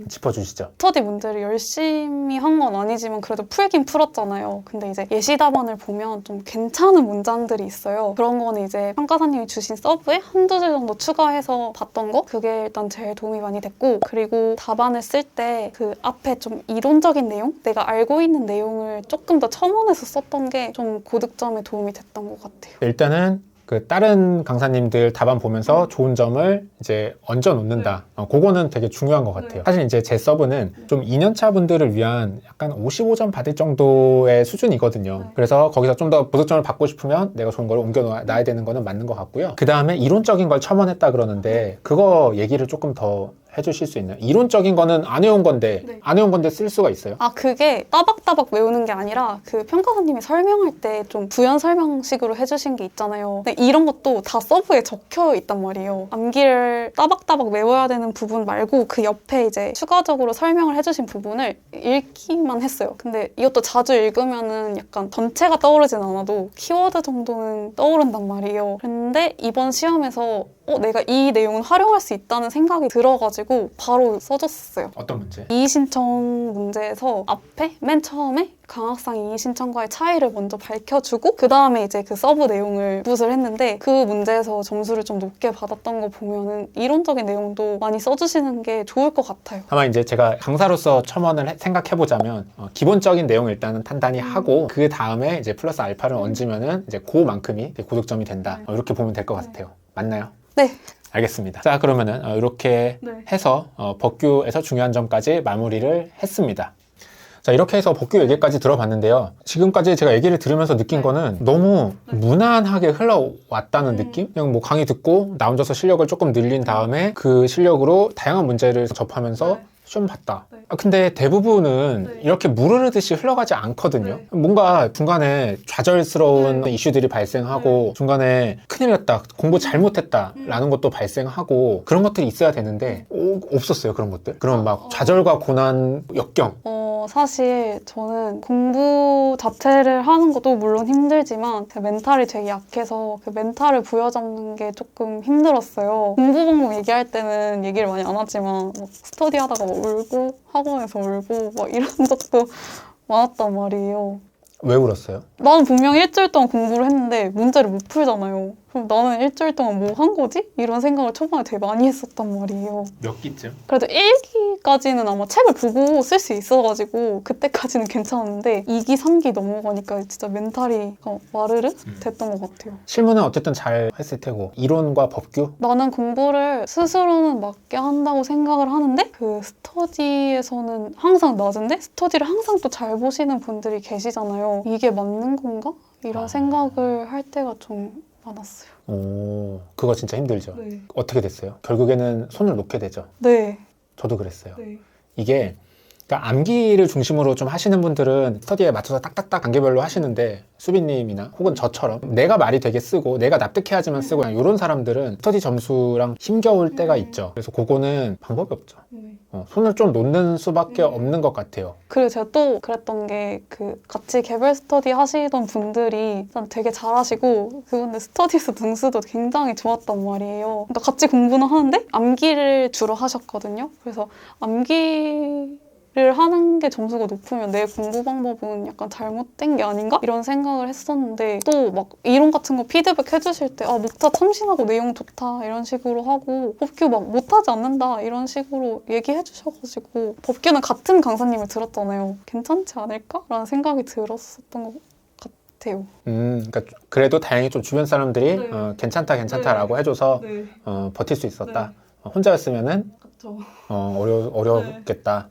짚어주시죠. 스터디 문제를 열심히 한 건 아니지만 그래도 풀긴 풀었잖아요. 근데 이제 예시 답안을 보면 좀 괜찮은 문장들이 있어요. 그런 거는 이제 평가사님이 주신 서브에 한두 줄 정도 추가해서 봤던 거? 그게 일단 제일 도움이 많이 됐고 그리고 답안을 쓸 때 그 앞에 좀 이론적인 내용? 내가 알고 있는 내용을 조금 더 첨언해서 썼던 게 좀 고득점에 도움이 됐던 것 같아요. 일단은 그 다른 강사님들 답안 보면서 좋은 점을 이제 얹어 놓는다. 그거는 되게 중요한 것 같아요. 사실 이제 제 서브는 좀 2년차 분들을 위한 약간 55점 받을 정도의 수준이거든요. 그래서 거기서 좀 더 고득점을 받고 싶으면 내가 좋은 걸 옮겨 놔야 되는 거는 맞는 것 같고요. 그 다음에 이론적인 걸 첨언했다 그러는데 그거 얘기를 조금 더 해주실 수 있나요? 이론적인 거는 안 외운 건데 안 외운 건데 쓸 수가 있어요? 그게 따박따박 외우는 게 아니라 그 평가사님이 설명할 때 좀 부연 설명식으로 해주신 게 있잖아요. 근데 이런 것도 다 서브에 적혀 있단 말이에요. 암기를 따박따박 외워야 되는 부분 말고 그 옆에 이제 추가적으로 설명을 해주신 부분을 읽기만 했어요. 근데 이것도 자주 읽으면은 약간 전체가 떠오르진 않아도 키워드 정도는 떠오른단 말이에요. 근데 이번 시험에서 내가 이 내용은 활용할 수 있다는 생각이 들어가지고 바로 써줬어요. 어떤 문제? 이의신청 문제에서 앞에 맨 처음에 강학상 이의신청과의 차이를 먼저 밝혀주고 그 다음에 이제 그 서브 내용을 붓을 했는데 그 문제에서 점수를 좀 높게 받았던 거 보면은 이론적인 내용도 많이 써주시는 게 좋을 것 같아요. 아마 이제 제가 강사로서 첨언을 생각해보자면 기본적인 내용을 일단은 단단히 하고 그 다음에 이제 플러스 알파를 얹으면은 이제 그만큼이 고득점이 된다. 이렇게 보면 될 것 같아요. 맞나요? 네. 알겠습니다. 자, 그러면은 이렇게 해서 법규에서 중요한 점까지 마무리를 했습니다. 자, 이렇게 해서 법규 얘기까지 들어봤는데요. 지금까지 제가 얘기를 들으면서 느낀 거는 너무 무난하게 흘러왔다는 느낌? 그냥 뭐 강의 듣고 나 혼자서 실력을 조금 늘린 다음에 그 실력으로 다양한 문제를 접하면서 시험 봤다. 네. 근데 대부분은 네. 이렇게 물 흐르듯이 흘러가지 않거든요. 네. 뭔가 중간에 좌절스러운 네. 이슈들이 발생하고 중간에 큰일 났다, 공부 잘못했다 라는 것도 발생하고 그런 것들이 있어야 되는데 없었어요, 그런 것들. 그런 막 좌절과 고난, 역경. 사실 저는 공부 자체를 하는 것도 물론 힘들지만 제 멘탈이 되게 약해서 그 멘탈을 부여잡는 게 조금 힘들었어요. 공부 방법 얘기할 때는 얘기를 많이 안 하지만 막 스터디 하다가 막 울고 학원에서 울고 막 이런 적도 많았단 말이에요. 왜 울었어요? 나는 분명히 일주일 동안 공부를 했는데 문제를 못 풀잖아요. 그럼 나는 일주일 동안 뭐 한 거지? 이런 생각을 초반에 되게 많이 했었단 말이에요. 몇 기쯤? 그래도 1기까지는 아마 책을 보고 쓸 수 있어가지고 그때까지는 괜찮았는데 2기, 3기 넘어가니까 진짜 멘탈이 와르르 됐던 것 같아요. 실무는 어쨌든 잘 했을 테고 이론과 법규? 나는 공부를 스스로는 맞게 한다고 생각을 하는데 그 스터디에서는 항상 낮은데 스터디를 항상 또 잘 보시는 분들이 계시잖아요. 이게 맞는 건가? 이런 생각을 할 때가 좀 많았어요. 오, 그거 진짜 힘들죠. 네. 어떻게 됐어요? 결국에는 손을 놓게 되죠. 네. 저도 그랬어요. 네. 이게 그러니까 암기를 중심으로 좀 하시는 분들은 스터디에 맞춰서 딱딱딱 단계별로 하시는데 수빈님이나 혹은 저처럼 내가 말이 되게 쓰고 내가 납득해야지만 쓰고 그냥 이런 사람들은 스터디 점수랑 힘겨울 때가 있죠. 그래서 그거는 방법이 없죠. 손을 좀 놓는 수밖에 없는 것 같아요. 그리고 제가 또 그랬던 게 그 같이 개별 스터디 하시던 분들이 일단 되게 잘하시고 그분들 스터디에서 등수도 굉장히 좋았단 말이에요. 그러니까 같이 공부는 하는데 암기를 주로 하셨거든요. 그래서 암기를 하는 게 점수가 높으면 내 공부 방법은 약간 잘못된 게 아닌가? 이런 생각을 했었는데 또 막 이론 같은 거 피드백 해주실 때 목차 참신하고 내용 좋다 이런 식으로 하고 법규 막 못하지 않는다 이런 식으로 얘기해 주셔가지고 법규는 같은 강사님을 들었잖아요. 괜찮지 않을까? 라는 생각이 들었었던 것 같아요. 그러니까 그래도 다행히 좀 주변 사람들이 네. 괜찮다라고 해줘서 네. 버틸 수 있었다. 혼자였으면은 그렇죠. 어렵겠다.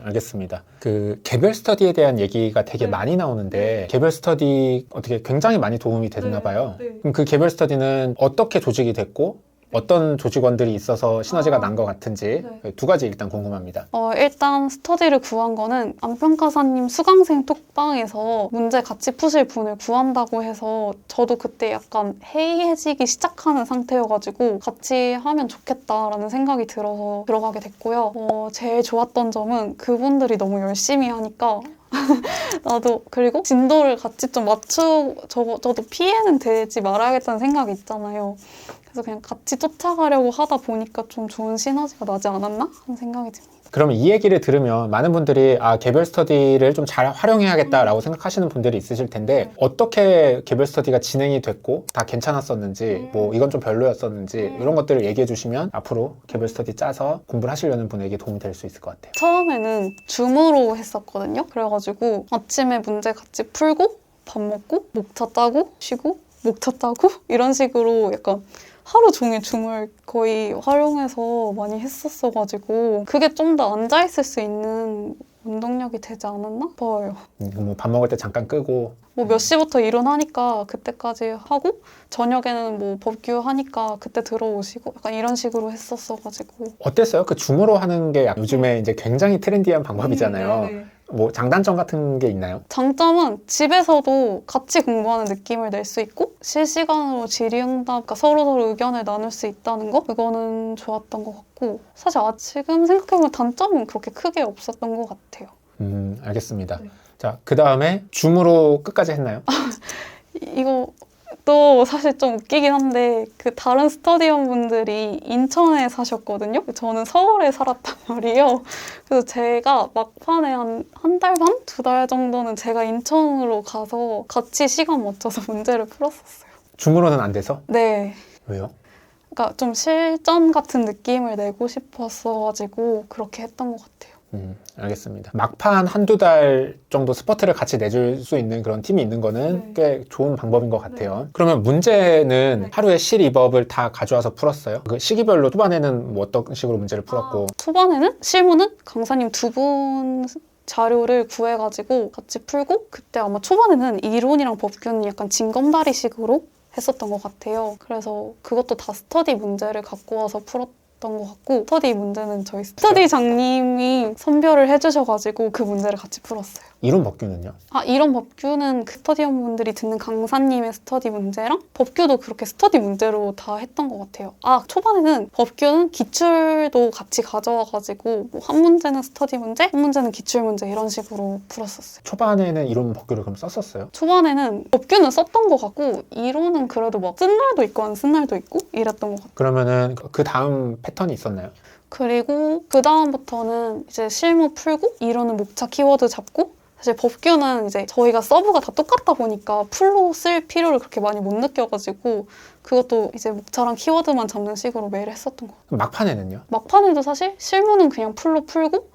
알겠습니다. 그 개별 스터디에 대한 얘기가 되게 네. 많이 나오는데 개별 스터디 어떻게 굉장히 많이 도움이 됐나 봐요. 네. 그럼 그 개별 스터디는 어떻게 조직이 됐고 어떤 조직원들이 있어서 시너지가 난 것 같은지 두 가지 일단 궁금합니다. 일단 스터디를 구한 거는 안평가사님 수강생 톡방에서 문제 같이 푸실 분을 구한다고 해서 저도 그때 약간 해이해지기 시작하는 상태여가지고 같이 하면 좋겠다라는 생각이 들어서 들어가게 됐고요. 제일 좋았던 점은 그분들이 너무 열심히 하니까 나도 그리고 진도를 같이 좀 저도 피해는 되지 말아야겠다는 생각이 있잖아요. 그래서 그냥 같이 쫓아가려고 하다 보니까 좀 좋은 시너지가 나지 않았나 하는 생각이 듭니다. 그러면 이 얘기를 들으면 많은 분들이 개별 스터디를 좀 잘 활용해야겠다라고 생각하시는 분들이 있으실 텐데 어떻게 개별 스터디가 진행이 됐고 다 괜찮았었는지 뭐 이건 좀 별로였었는지 이런 것들을 얘기해 주시면 앞으로 개별 스터디 짜서 공부를 하시려는 분에게 도움이 될 수 있을 것 같아요. 처음에는 줌으로 했었거든요. 그래가지고 아침에 문제 같이 풀고 밥 먹고 목차 짜고 쉬고 목차 짜고 이런 식으로 약간 하루 종일 줌을 거의 활용해서 많이 했었어가지고 그게 좀 더 앉아있을 수 있는 운동력이 되지 않았나 싶어요. 뭐 밥 먹을 때 잠깐 끄고 뭐 몇 시부터 일어나니까 그때까지 하고 저녁에는 뭐 법규 하니까 그때 들어오시고 약간 이런 식으로 했었어가지고 어땠어요? 그 줌으로 하는 게 요즘에 이제 굉장히 트렌디한 방법이잖아요. 뭐 장단점 같은 게 있나요? 장점은 집에서도 같이 공부하는 느낌을 낼 수 있고 실시간으로 질의응답, 그러니까 서로서로 의견을 나눌 수 있다는 거? 그거는 좋았던 것 같고 사실 지금 생각해보면 단점은 그렇게 크게 없었던 것 같아요. 알겠습니다. 네. 자, 그 다음에 줌으로 끝까지 했나요? 이거 또 사실 좀 웃기긴 한데 그 다른 스터디원 분들이 인천에 사셨거든요. 저는 서울에 살았단 말이에요. 그래서 제가 막판에 한 달 반? 2달 정도는 제가 인천으로 가서 같이 시간 맞춰서 문제를 풀었었어요. 줌으로는 안 돼서? 네. 왜요? 그러니까 좀 실전 같은 느낌을 내고 싶었어가지고 그렇게 했던 것 같아요. 알겠습니다. 막판 한두 달 정도 스퍼트를 같이 내줄 수 있는 그런 팀이 있는 거는 꽤 좋은 방법인 것 같아요. 그러면 문제는 하루에 실 2법을 다 가져와서 풀었어요? 그 시기별로 초반에는 뭐 어떤 식으로 문제를 풀었고 초반에는 실무는 강사님 2분 자료를 구해가지고 같이 풀고 그때 아마 초반에는 이론이랑 법규는 약간 징검다리식으로 했었던 것 같아요. 그래서 그것도 다 스터디 문제를 갖고 와서 풀었던 했던 것 같고 스터디 문제는 저희 스터디장님이 선별을 해주셔가지고 그 문제를 같이 풀었어요. 이론 법규는요? 이런 법규는 그 스터디원분들이 듣는 강사님의 스터디 문제랑 법규도 그렇게 스터디 문제로 다 했던 것 같아요. 초반에는 법규는 기출도 같이 가져와가지고 뭐 한 문제는 스터디 문제, 한 문제는 기출 문제 이런 식으로 풀었었어요. 초반에는 이론 법규를 그럼 썼었어요? 초반에는 법규는 썼던 것 같고 이론은 그래도 막 쓴 날도 있고 안 쓴 날도 있고 이랬던 것 같아요. 그러면은 그 다음 패턴이 있었나요? 그리고 그 다음부터는 이제 실무 풀고 이론은 목차 키워드 잡고 사실 법규는 이제 저희가 서브가 다 똑같다 보니까 풀로 쓸 필요를 그렇게 많이 못 느껴가지고 그것도 이제 목차랑 키워드만 잡는 식으로 매일 했었던 것 같아요. 그럼 막판에는요? 막판에도 사실 실무는 그냥 풀로 풀고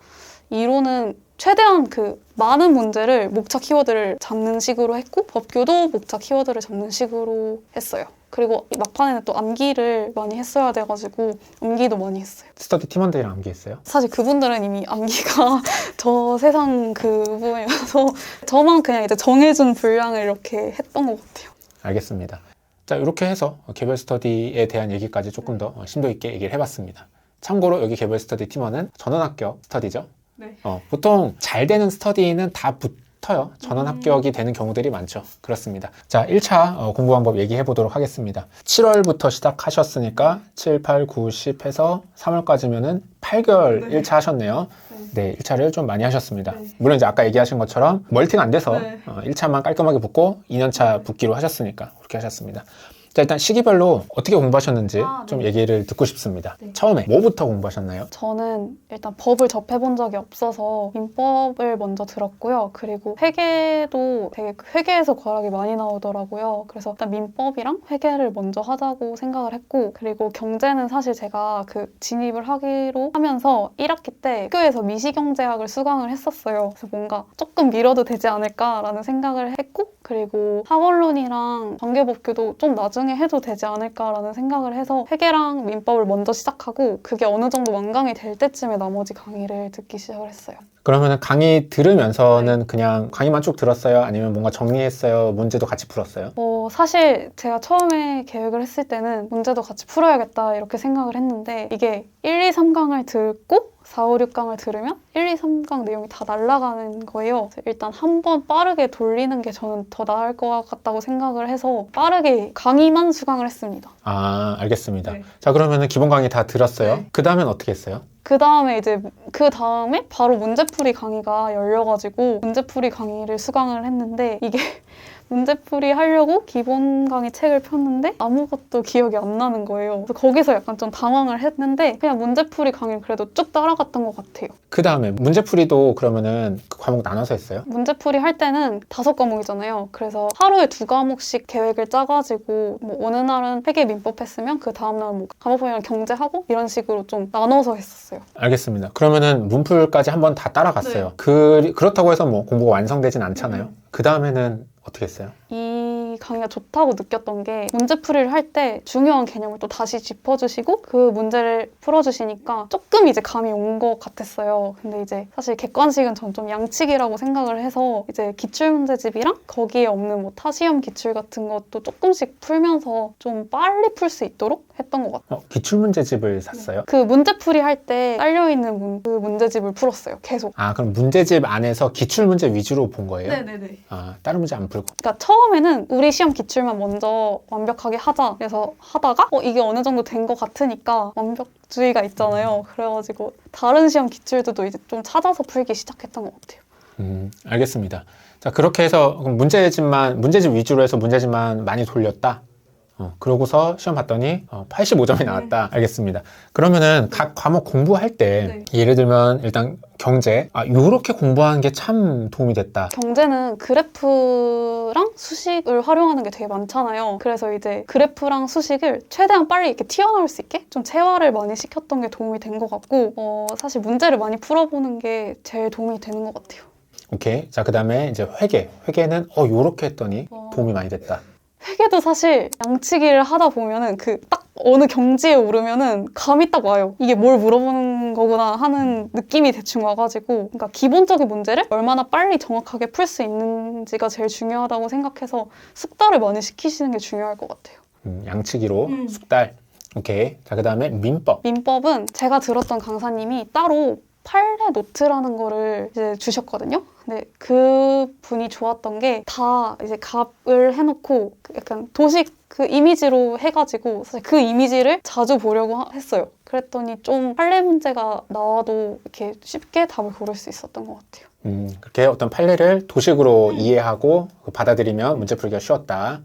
이론은 최대한 그 많은 문제를 목차 키워드를 잡는 식으로 했고 법규도 목차 키워드를 잡는 식으로 했어요. 그리고 막판에는 또 암기를 많이 했어야 돼가지고 암기도 많이 했어요. 스터디 팀원들이랑 암기했어요? 사실 그분들은 이미 암기가 저 세상 그분이라서 저만 그냥 이제 정해준 분량을 이렇게 했던 것 같아요. 알겠습니다. 자, 이렇게 해서 개별 스터디에 대한 얘기까지 조금 더 심도 있게 얘기를 해봤습니다. 참고로 여기 개별 스터디 팀원은 전원 합격 스터디죠. 네. 보통 잘 되는 스터디는 다 붙어요. 전원 합격이 되는 경우들이 많죠. 그렇습니다. 자, 1차 공부 방법 얘기해 보도록 하겠습니다. 7월부터 시작하셨으니까 7, 8, 9, 10 해서 3월까지면은 8개월 1차 하셨네요. 네, 1차를 좀 많이 하셨습니다. 물론 이제 아까 얘기하신 것처럼 멀티가 안 돼서 1차만 깔끔하게 붙고 2년차 붙기로 하셨으니까 그렇게 하셨습니다. 자, 일단 시기별로 어떻게 공부하셨는지 좀 얘기를 듣고 싶습니다. 처음에 뭐부터 공부하셨나요? 저는 일단 법을 접해본 적이 없어서 민법을 먼저 들었고요. 그리고 회계도 되게 회계에서 과락이 많이 나오더라고요. 그래서 일단 민법이랑 회계를 먼저 하자고 생각을 했고 그리고 경제는 사실 제가 그 진입을 하기로 하면서 1학기 때 학교에서 미시경제학을 수강을 했었어요. 그래서 뭔가 조금 미뤄도 되지 않을까라는 생각을 했고 그리고 학원론이랑 관계법규도 좀 나중에 해도 되지 않을까라는 생각을 해서 회계랑 민법을 먼저 시작하고 그게 어느 정도 완강이 될 때쯤에 나머지 강의를 듣기 시작을 했어요. 그러면 강의 들으면서는 그냥 강의만 쭉 들었어요? 아니면 뭔가 정리했어요? 문제도 같이 풀었어요? 사실 제가 처음에 계획을 했을 때는 문제도 같이 풀어야겠다 이렇게 생각을 했는데 이게 1, 2, 3강을 듣고 4, 5, 6강을 들으면 1, 2, 3강 내용이 다 날아가는 거예요. 일단 한번 빠르게 돌리는 게 저는 더 나을 것 같다고 생각을 해서 빠르게 강의만 수강을 했습니다. 알겠습니다. 네. 자, 그러면 기본 강의 다 들었어요? 네. 그 다음엔 어떻게 했어요? 그 다음에 바로 문제풀이 강의가 열려가지고 문제풀이 강의를 수강을 했는데 이게 문제풀이 하려고 기본 강의 책을 폈는데 아무것도 기억이 안 나는 거예요. 그래서 거기서 약간 좀 당황을 했는데 그냥 문제풀이 강의를 그래도 쭉 따라갔던 것 같아요. 그 다음에 문제풀이도 그러면은 그 과목 나눠서 했어요? 문제풀이 할 때는 5과목이잖아요. 그래서 하루에 2과목씩 계획을 짜가지고 뭐 어느 날은 회계 민법 했으면 그 다음날은 뭐 과목별이랑 경제하고 이런 식으로 좀 나눠서 했었어요. 알겠습니다. 그러면은 문풀까지 한번 다 따라갔어요. 그렇다고 해서 뭐 공부가 완성되진 않잖아요. 그 다음에는 어떻게 했어요? 이 강의가 좋다고 느꼈던 게 문제풀이를 할 때 중요한 개념을 또 다시 짚어주시고 그 문제를 풀어주시니까 조금 이제 감이 온 것 같았어요. 근데 이제 사실 객관식은 전 좀 양측이라고 생각을 해서 이제 기출문제집이랑 거기에 없는 뭐 타시험 기출 같은 것도 조금씩 풀면서 좀 빨리 풀 수 있도록 했던 것 같아요. 기출문제집을 샀어요? 그 문제풀이 할 때 딸려있는 그 문제집을 풀었어요. 계속. 그럼 문제집 안에서 기출문제 위주로 본 거예요? 네네네. 다른 문제 안 풀고? 그러니까 처음에는 우리 시험 기출만 먼저 완벽하게 하자. 그래서 하다가 이게 어느 정도 된 것 같으니까 완벽주의가 있잖아요. 그래가지고 다른 시험 기출들도 이제 좀 찾아서 풀기 시작했던 것 같아요. 알겠습니다. 자, 그렇게 해서 문제집 위주로 해서 문제집만 많이 돌렸다. 그러고서 시험 봤더니 85점이 나왔다. 알겠습니다. 그러면은 각 과목 공부할 때 예를 들면 일단 경제 요렇게 공부하는 게 참 도움이 됐다. 경제는 그래프랑 수식을 활용하는 게 되게 많잖아요. 그래서 이제 그래프랑 수식을 최대한 빨리 이렇게 튀어나올 수 있게 좀 체화를 많이 시켰던 게 도움이 된 것 같고 사실 문제를 많이 풀어보는 게 제일 도움이 되는 것 같아요. 오케이. 자, 그 다음에 이제 회계는 요렇게 했더니 도움이 많이 됐다. 회계도 사실 양치기를 하다 보면은 그 딱 어느 경지에 오르면은 감이 딱 와요. 이게 뭘 물어보는 거구나 하는 느낌이 대충 와가지고 그러니까 기본적인 문제를 얼마나 빨리 정확하게 풀 수 있는지가 제일 중요하다고 생각해서 숙달을 많이 시키시는 게 중요할 것 같아요. 양치기로 숙달. 오케이. 자, 그 다음에 민법. 민법은 제가 들었던 강사님이 따로 판례 노트라는 거를 이제 주셨거든요. 근데 그 분이 좋았던 게 다 이제 갑을 해놓고 약간 도식 그 이미지로 해가지고 사실 그 이미지를 자주 보려고 했어요. 그랬더니 좀 판례 문제가 나와도 이렇게 쉽게 답을 고를 수 있었던 것 같아요. 그렇게 어떤 판례를 도식으로 이해하고 받아들이면 문제 풀기가 쉬웠다.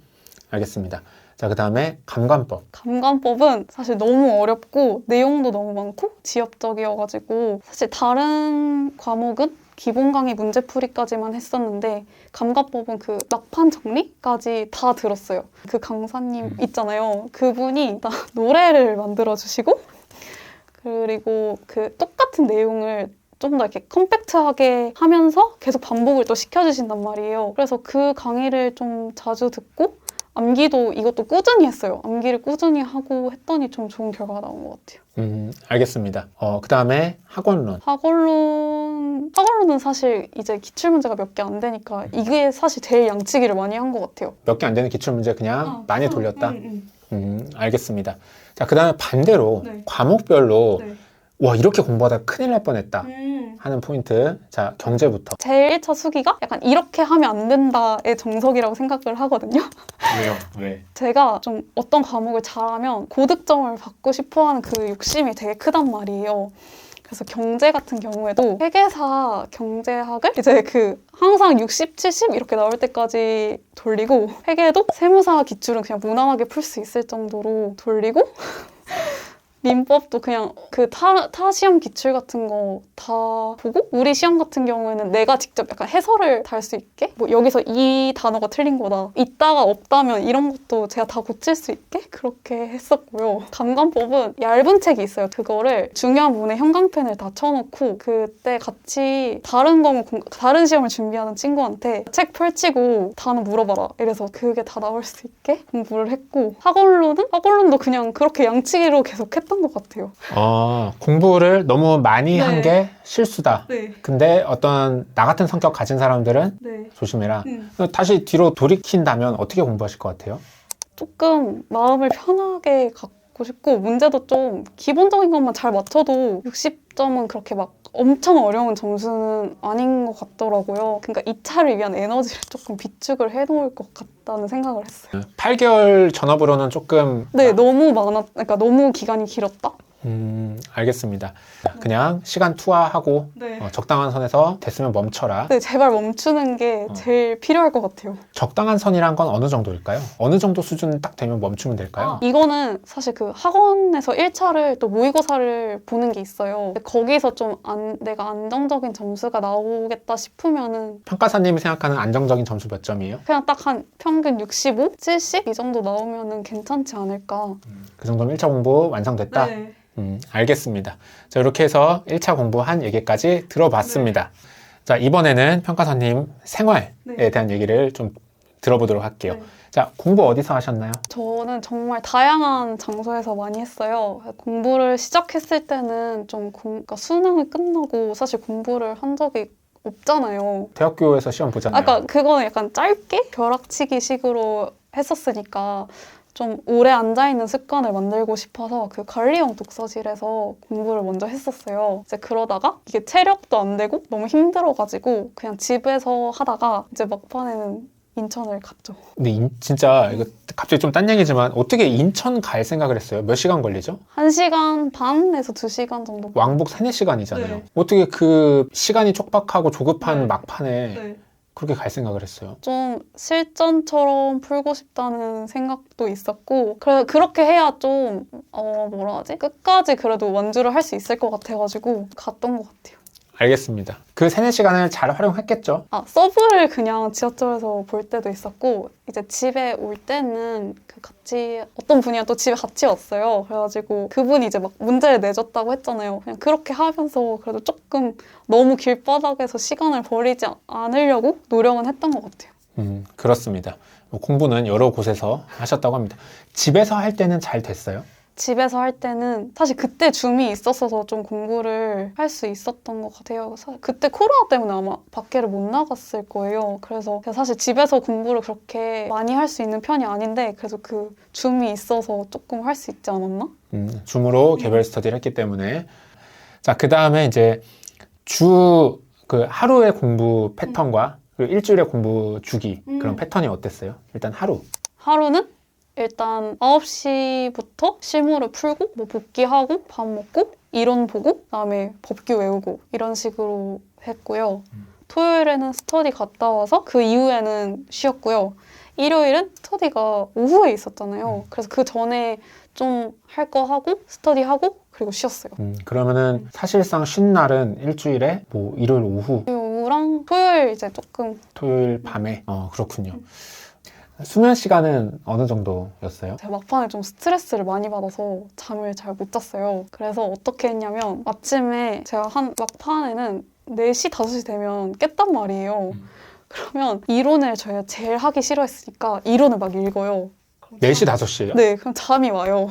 알겠습니다. 자, 그 다음에 감관법. 감관법은 사실 너무 어렵고 내용도 너무 많고 지엽적이어가지고 사실 다른 과목은 기본 강의 문제풀이까지만 했었는데 감관법은 그 막판 정리까지 다 들었어요. 그 강사님 있잖아요. 그분이 다 노래를 만들어주시고 그리고 그 똑같은 내용을 좀 더 이렇게 컴팩트하게 하면서 계속 반복을 또 시켜주신단 말이에요. 그래서 그 강의를 좀 자주 듣고 암기도 이것도 꾸준히 했어요. 암기를 꾸준히 하고 했더니 좀 좋은 결과가 나온 것 같아요. 알겠습니다. 그 다음에 학원론. 학원론은 사실 이제 기출문제가 몇 개 안 되니까 이게 사실 제일 양치기를 많이 한 것 같아요. 몇 개 안 되는 기출문제 그냥 많이 돌렸다? 알겠습니다. 자, 그 다음에 반대로 네. 과목별로 네. 와, 이렇게 공부하다 큰일 날 뻔했다 하는 포인트. 자, 경제부터. 제일 1차 수기가 약간 이렇게 하면 안 된다의 정석이라고 생각을 하거든요. 왜요? 왜? 제가 좀 어떤 과목을 잘하면 고득점을 받고 싶어하는 그 욕심이 되게 크단 말이에요. 그래서 경제 같은 경우에도 회계사 경제학을 이제 그 항상 60, 70 이렇게 나올 때까지 돌리고 회계도 세무사 기출은 그냥 무난하게 풀 수 있을 정도로 돌리고 민법도 그냥 그 타 시험 기출 같은 거 다 보고 우리 시험 같은 경우에는 내가 직접 약간 해설을 달 수 있게 뭐 여기서 이 단어가 틀린 거다 있다가 없다면 이런 것도 제가 다 고칠 수 있게 그렇게 했었고요. 감관법은 얇은 책이 있어요. 그거를 중요한 부분에 형광펜을 다 쳐놓고 그때 같이 다른 과목 다른 시험을 준비하는 친구한테 책 펼치고 단어 물어봐라 이래서 그게 다 나올 수 있게 공부를 했고 학원론도 그냥 그렇게 양치기로 계속 했던 것 같아요. 공부를 너무 많이 네. 한 게 실수다. 네. 근데 어떤 나 같은 성격 가진 사람들은 네. 조심해라. 다시 뒤로 돌이킨다면 어떻게 공부하실 것 같아요? 조금 마음을 편하게 갖고 싶고 문제도 좀 기본적인 것만 잘 맞춰도 60점은 그렇게 막 엄청 어려운 점수는 아닌 것 같더라고요. 그러니까 2차를 위한 에너지를 조금 비축을 해놓을 것 같다는 생각을 했어요. 8개월 전업으로는 조금 네, 그러니까 너무 기간이 길었다? 알겠습니다. 그냥 시간 투하하고 네. 적당한 선에서 됐으면 멈춰라. 네, 제발 멈추는 게 제일 필요할 것 같아요. 적당한 선이란 건 어느 정도일까요? 어느 정도 수준 딱 되면 멈추면 될까요? 이거는 사실 그 학원에서 1차를 또 모의고사를 보는 게 있어요. 거기서 좀 내가 안정적인 점수가 나오겠다 싶으면은 평가사님이 생각하는 안정적인 점수 몇 점이에요? 그냥 딱 한 평균 65, 70 이 정도 나오면은 괜찮지 않을까. 그 정도면 1차 공부 완성됐다? 네. 알겠습니다. 자, 이렇게 해서 1차 공부한 얘기까지 들어봤습니다. 자, 이번에는 평가사님 생활에 대한 얘기를 좀 들어보도록 할게요. 자, 공부 어디서 하셨나요? 저는 정말 다양한 장소에서 많이 했어요. 공부를 시작했을 때는 좀 그러니까 수능을 끝나고 사실 공부를 한 적이 없잖아요. 대학교에서 시험 보잖아요. 아까 그거는 약간 짧게 벼락치기 식으로 했었으니까 좀 오래 앉아있는 습관을 만들고 싶어서 그 관리형 독서실에서 공부를 먼저 했었어요. 이제 그러다가 이게 체력도 안 되고 너무 힘들어가지고 그냥 집에서 하다가 이제 막판에는 인천을 갔죠. 근데 진짜 이거 갑자기 좀 딴 얘기지만 어떻게 인천 갈 생각을 했어요? 몇 시간 걸리죠? 1시간 반에서 2시간 정도. 왕복 3, 4시간이잖아요. 네. 어떻게 그 시간이 촉박하고 조급한 네. 막판에 그렇게 갈 생각을 했어요? 좀 실전처럼 풀고 싶다는 생각도 있었고 그렇게 해야 좀 뭐라 하지? 끝까지 그래도 완주를 할 수 있을 것 같아가지고 갔던 것 같아요. 알겠습니다. 그 3, 4시간을 잘 활용했겠죠? 서브를 그냥 지하철에서 볼 때도 있었고 이제 집에 올 때는 그 같이 어떤 분이랑 또 집에 같이 왔어요. 그래가지고 그분이 이제 막 문제를 내줬다고 했잖아요. 그냥 그렇게 하면서 그래도 조금 너무 길바닥에서 시간을 버리지 않으려고 노력은 했던 것 같아요. 그렇습니다. 공부는 여러 곳에서 하셨다고 합니다. 집에서 할 때는 잘 됐어요? 집에서 할 때는 사실 그때 줌이 있었어서 좀 공부를 할 수 있었던 것 같아요. 그때 코로나 때문에 아마 밖에를 못 나갔을 거예요. 그래서 사실 집에서 공부를 그렇게 많이 할 수 있는 편이 아닌데 그래도 그 줌이 있어서 조금 할 수 있지 않았나? 줌으로 개별 스터디를 했기 때문에. 자, 그 다음에 이제 그 하루의 공부 패턴과 그리고 일주일의 공부 주기 그런 패턴이 어땠어요? 일단 하루는 일단 9시부터 실무를 풀고 뭐 복귀하고 밥 먹고 이론 보고 그다음에 법규 외우고 이런 식으로 했고요. 토요일에는 스터디 갔다 와서 그 이후에는 쉬었고요. 일요일은 스터디가 오후에 있었잖아요. 그래서 그 전에 좀 할 거 하고 스터디 하고 그리고 쉬었어요. 그러면은 사실상 쉰 날은 일주일에 뭐 일요일 오후, 오후랑 토요일 이제 조금 토요일 밤에. 그렇군요. 수면 시간은 어느 정도였어요? 제가 막판에 좀 스트레스를 많이 받아서 잠을 잘 못 잤어요. 그래서 어떻게 했냐면 아침에 제가 막판에는 4시, 5시 되면 깼단 말이에요. 그러면 이론을 제가 제일 하기 싫어했으니까 이론을 막 읽어요. 4시, 5시에요? 네, 그럼 잠이 와요.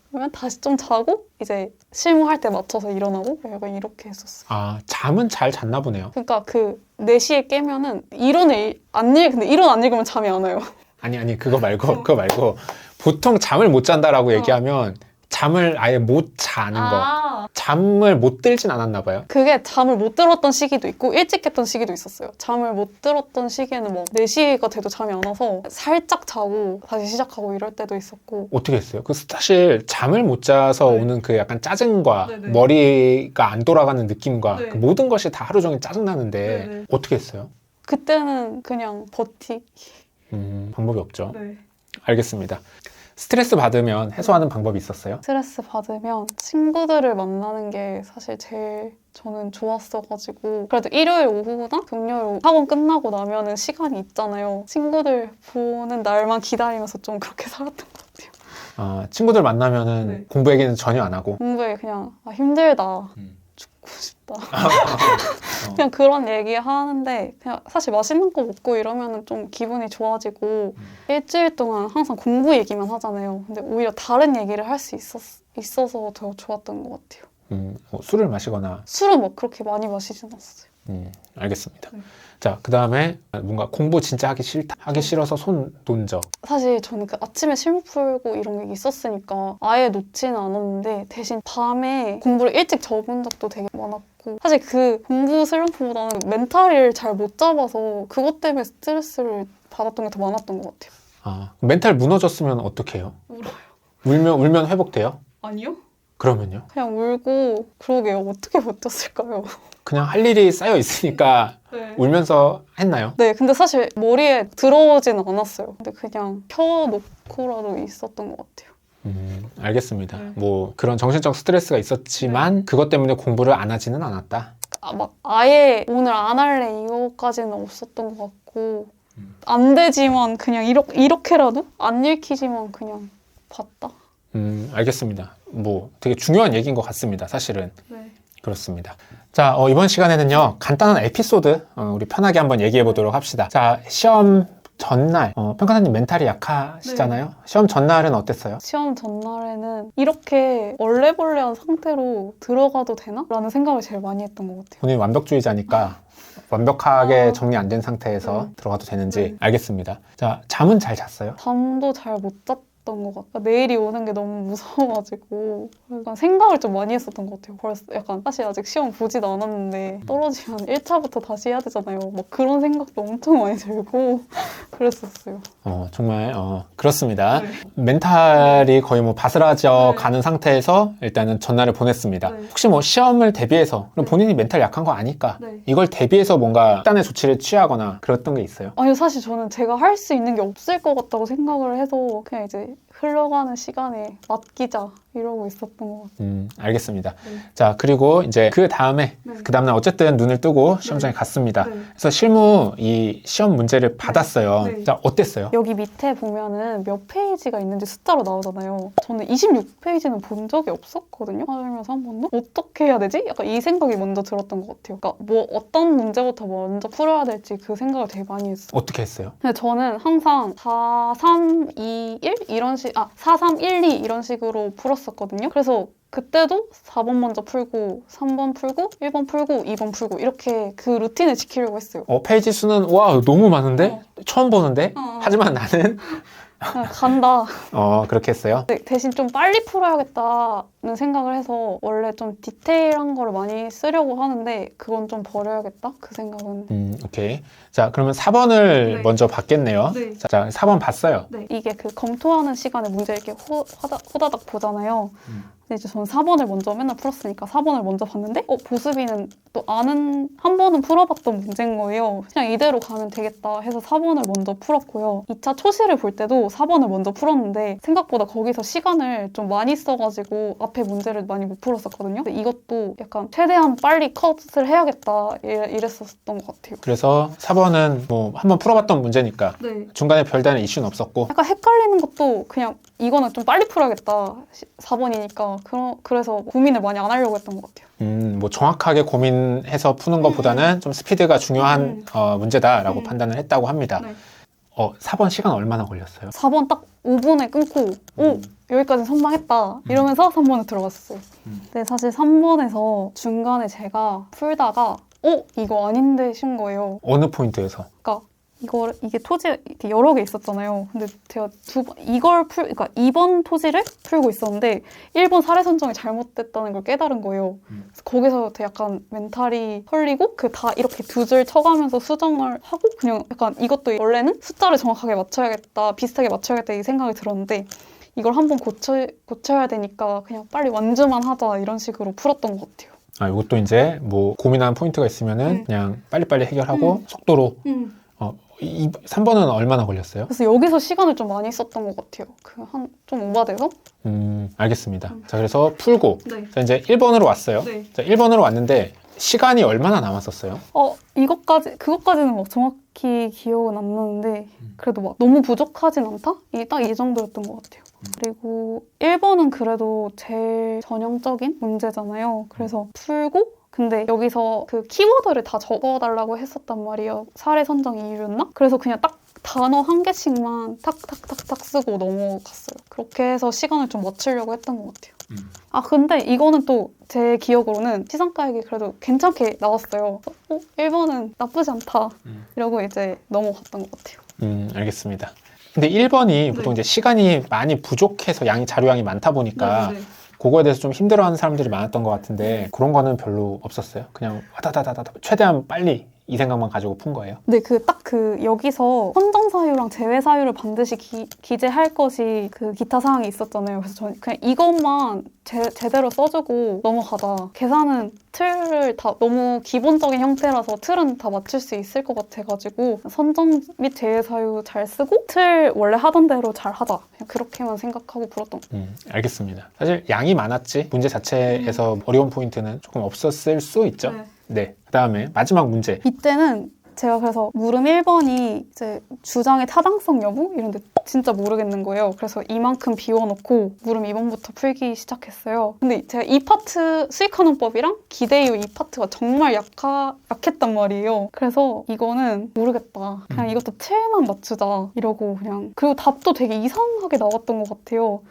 그러면 다시 좀 자고 이제 실무할 때 맞춰서 일어나고 약간 이렇게 했었어요. 아, 잠은 잘 잤나 보네요. 그러니까 그 4시에 깨면은 이론을 근데 이론 안 읽으면 잠이 안 와요. 아니, 그거 말고 보통 잠을 못 잔다라고 얘기하면 잠을 아예 못 자는 거. 잠을 못 들진 않았나 봐요. 그게 잠을 못 들었던 시기도 있고 일찍 깼던 시기도 있었어요. 잠을 못 들었던 시기에는 뭐 4시가 돼도 잠이 안 와서 살짝 자고 다시 시작하고 이럴 때도 있었고. 어떻게 했어요? 사실 잠을 못 자서 네. 오는 그 약간 짜증과 네네. 머리가 안 돌아가는 느낌과 네. 그 모든 것이 다 하루 종일 짜증나는데 네네. 어떻게 했어요? 그때는 그냥 버티기. 방법이 없죠. 네. 알겠습니다. 스트레스 받으면 해소하는 방법이 있었어요? 스트레스 받으면 친구들을 만나는 게 사실 제일 저는 좋았어가지고 그래도 일요일 오후나 금요일 오후 학원 끝나고 나면은 시간이 있잖아요. 친구들 보는 날만 기다리면서 좀 그렇게 살았던 것 같아요. 친구들 만나면은 네. 공부 얘기는 전혀 안 하고 공부에 그냥 힘들다. 죽고 싶다. 그냥 그런 얘기 하는데 그냥 사실 맛있는 거 먹고 이러면은 좀 기분이 좋아지고 일주일 동안 항상 공부 얘기만 하잖아요. 근데 오히려 다른 얘기를 할 수 있어서 더 좋았던 것 같아요. 술을 마시거나 술은 막 그렇게 많이 마시진 않았어요. 알겠습니다. 네. 자, 그 다음에 뭔가 공부 진짜 하기 싫다. 하기 싫어서 손 놓은 적. 사실 저는 그 아침에 실무 풀고 이런 게 있었으니까 아예 놓지는 않았는데 대신 밤에 공부를 일찍 접은 적도 되게 많았고 사실 그 공부 슬럼프보다는 멘탈을 잘 못 잡아서 그것 때문에 스트레스를 받았던 게 더 많았던 것 같아요. 멘탈 무너졌으면 어떻게 해요? 울어요. 울면 회복돼요? 아니요? 그러면요? 그냥 울고 그러게요. 어떻게 버텼을까요? 그냥 할 일이 쌓여 있으니까 네. 울면서 했나요? 네, 근데 사실 머리에 들어오지는 않았어요. 근데 그냥 켜놓고라도 있었던 것 같아요. 알겠습니다. 네. 뭐 그런 정신적 스트레스가 있었지만 그것 때문에 공부를 안 하지는 않았다. 막 아예 오늘 안 할래 이거까지는 없었던 것 같고 안 되지만 그냥 이렇게라도 안 읽히지만 그냥 봤다. 알겠습니다. 뭐 되게 중요한 얘기인 것 같습니다. 사실은. 네. 그렇습니다. 자, 이번 시간에는요, 간단한 에피소드, 우리 편하게 한번 얘기해 보도록 합시다. 자, 시험 전날, 평가사님 멘탈이 약하시잖아요? 시험 전날은 어땠어요? 시험 전날에는 이렇게 얼레벌레한 상태로 들어가도 되나? 라는 생각을 제일 많이 했던 것 같아요. 본인이 완벽주의자니까 완벽하게 정리 안 된 상태에서 들어가도 되는지 알겠습니다. 자, 잠은 잘 잤어요? 잠도 잘 못 잤던 것 같아요. 내일이 오는 게 너무 무서워가지고 약간 생각을 좀 많이 했었던 것 같아요. 벌써 약간 사실 아직 시험 보지도 않았는데 떨어지면 1차부터 다시 해야 되잖아요. 막 그런 생각도 엄청 많이 들고 그랬었어요. 정말 그렇습니다. 멘탈이 거의 뭐 바스라져 가는 상태에서 일단은 전날을 보냈습니다. 혹시 뭐 시험을 대비해서 그럼 본인이 멘탈 약한 거 아니까 이걸 대비해서 뭔가 특단의 조치를 취하거나 그랬던 게 있어요? 아니요, 사실 저는 제가 할 수 있는 게 없을 것 같다고 생각을 해서 그냥 이제 흘러가는 시간에 맡기자 이러고 있었던 것 같아요. 알겠습니다. 자, 그리고 이제 그 다음에 그 다음날 어쨌든 눈을 뜨고 시험장에 갔습니다. 그래서 실무 이 시험 문제를 받았어요. 자, 어땠어요? 여기 밑에 보면은 몇 페이지가 있는지 숫자로 나오잖아요. 저는 26페이지는 본 적이 없었거든요. 살면서 한 번도? 어떻게 해야 되지? 약간 이 생각이 먼저 들었던 것 같아요. 그러니까 뭐 어떤 문제부터 먼저 풀어야 될지 그 생각을 되게 많이 했어요. 어떻게 했어요? 근데 저는 항상 4, 3, 2, 1 이런 식으로 4, 3, 1, 2 이런 식으로 풀었었거든요. 그래서 그때도 4번 먼저 풀고 3번 풀고 1번 풀고 2번 풀고 이렇게 그 루틴을 지키려고 했어요. 페이지 수는 와 너무 많은데? 처음 보는데? 하지만 나는 그냥 간다. 그렇게 했어요. 네, 대신 좀 빨리 풀어야겠다는 생각을 해서 원래 좀 디테일한 거를 많이 쓰려고 하는데 그건 좀 버려야겠다 그 생각은. 오케이. 자, 그러면 4번을 네. 먼저 봤겠네요. 네. 자, 4번 봤어요. 네. 이게 그 검토하는 시간에 문제 이렇게 호다닥 보잖아요. 근데 이제 저는 4번을 먼저 맨날 풀었으니까 4번을 먼저 봤는데 보습이는 또 아는 한 번은 풀어봤던 문제인 거예요. 그냥 이대로 가면 되겠다 해서 4번을 먼저 풀었고요. 2차 초시를 볼 때도 4번을 먼저 풀었는데 생각보다 거기서 시간을 좀 많이 써가지고 앞에 문제를 많이 못 풀었었거든요. 근데 이것도 약간 최대한 빨리 컷을 해야겠다 이랬었던 것 같아요. 그래서 4번은 뭐 한번 풀어봤던 문제니까 네. 중간에 별다른 이슈는 없었고 약간 헷갈리는 것도 그냥 이거는 좀 빨리 풀어야겠다 4번이니까 그래서 고민을 많이 안 하려고 했던 것 같아요. 뭐 정확하게 고민해서 푸는 것보다는 좀 스피드가 중요한 문제다라고 판단을 했다고 합니다. 네. 4번 시간 얼마나 걸렸어요? 4번 딱 5분에 끊고 여기까지 선방했다 이러면서 3번에 들어갔어요. 근데 사실 3번에서 중간에 제가 풀다가 이거 아닌데 싶은 거예요. 어느 포인트에서? 그러니까 이게 토지 이렇게 여러 개 있었잖아요. 근데 제가 그러니까 2번 토지를 풀고 있었는데 1번 사례 선정이 잘못됐다는 걸 깨달은 거예요. 그래서 거기서 약간 멘탈이 털리고 다 이렇게 두 줄 쳐가면서 수정을 하고 그냥 약간 이것도 원래는 숫자를 정확하게 맞춰야겠다, 비슷하게 맞춰야겠다 이 생각이 들었는데 이걸 한번 고쳐야 되니까 그냥 빨리 완주만 하자 이런 식으로 풀었던 것 같아요. 이것도 이제 뭐 고민하는 포인트가 있으면은 그냥 빨리빨리 해결하고 속도로 3번은 얼마나 걸렸어요? 그래서 여기서 시간을 좀 많이 썼던 것 같아요. 좀 오바돼서? 알겠습니다. 자, 그래서 풀고 네. 자, 이제 1번으로 왔어요. 네. 자, 1번으로 왔는데 시간이 얼마나 남았었어요? 그것까지는 막 정확히 기억은 안 나는데 그래도 막 너무 부족하진 않다? 이게 딱 이 정도였던 것 같아요. 그리고 1번은 그래도 제일 전형적인 문제잖아요. 그래서 풀고 근데 여기서 그 키워드를 다 적어달라고 했었단 말이에요. 사례 선정 이유였나? 그래서 그냥 딱 단어 한 개씩만 탁탁탁탁 쓰고 넘어갔어요. 그렇게 해서 시간을 좀 맞추려고 했던 것 같아요. 근데 이거는 또 제 기억으로는 시상가액이 그래도 괜찮게 나왔어요. 1번은 나쁘지 않다. 이러고 이제 넘어갔던 것 같아요. 알겠습니다. 근데 1번이 보통 이제 시간이 많이 부족해서 자료양이 많다 보니까 그거에 대해서 좀 힘들어하는 사람들이 많았던 것 같은데 그런 거는 별로 없었어요? 그냥 와다다다다 최대한 빨리 이 생각만 가지고 푼 거예요? 네, 여기서 선정 사유랑 제외 사유를 반드시 기재할 것이 그 기타 사항이 있었잖아요. 그래서 저는 그냥 이것만 제대로 써주고 넘어가자. 계산은 틀을 다 너무 기본적인 형태라서 틀은 다 맞출 수 있을 것 같아가지고 선정 및 제외 사유 잘 쓰고 틀 원래 하던 대로 잘 하자. 그냥 그렇게만 생각하고 풀었던 거예요. 알겠습니다. 사실 양이 많았지 문제 자체에서 어려운 포인트는 조금 없었을 수 있죠. 네. 그다음에 마지막 문제. 이때는 제가 그래서 물음 1번이 이제 주장의 타당성 여부? 이런데 진짜 모르겠는 거예요. 그래서 이만큼 비워놓고 물음 2번부터 풀기 시작했어요. 근데 제가 이 파트 수익환원법이랑 기대 이후 이 파트가 정말 약했단 말이에요. 그래서 이거는 모르겠다. 그냥 이것도 틀만 맞추자. 이러고 그냥. 그리고 답도 되게 이상하게 나왔던 것 같아요.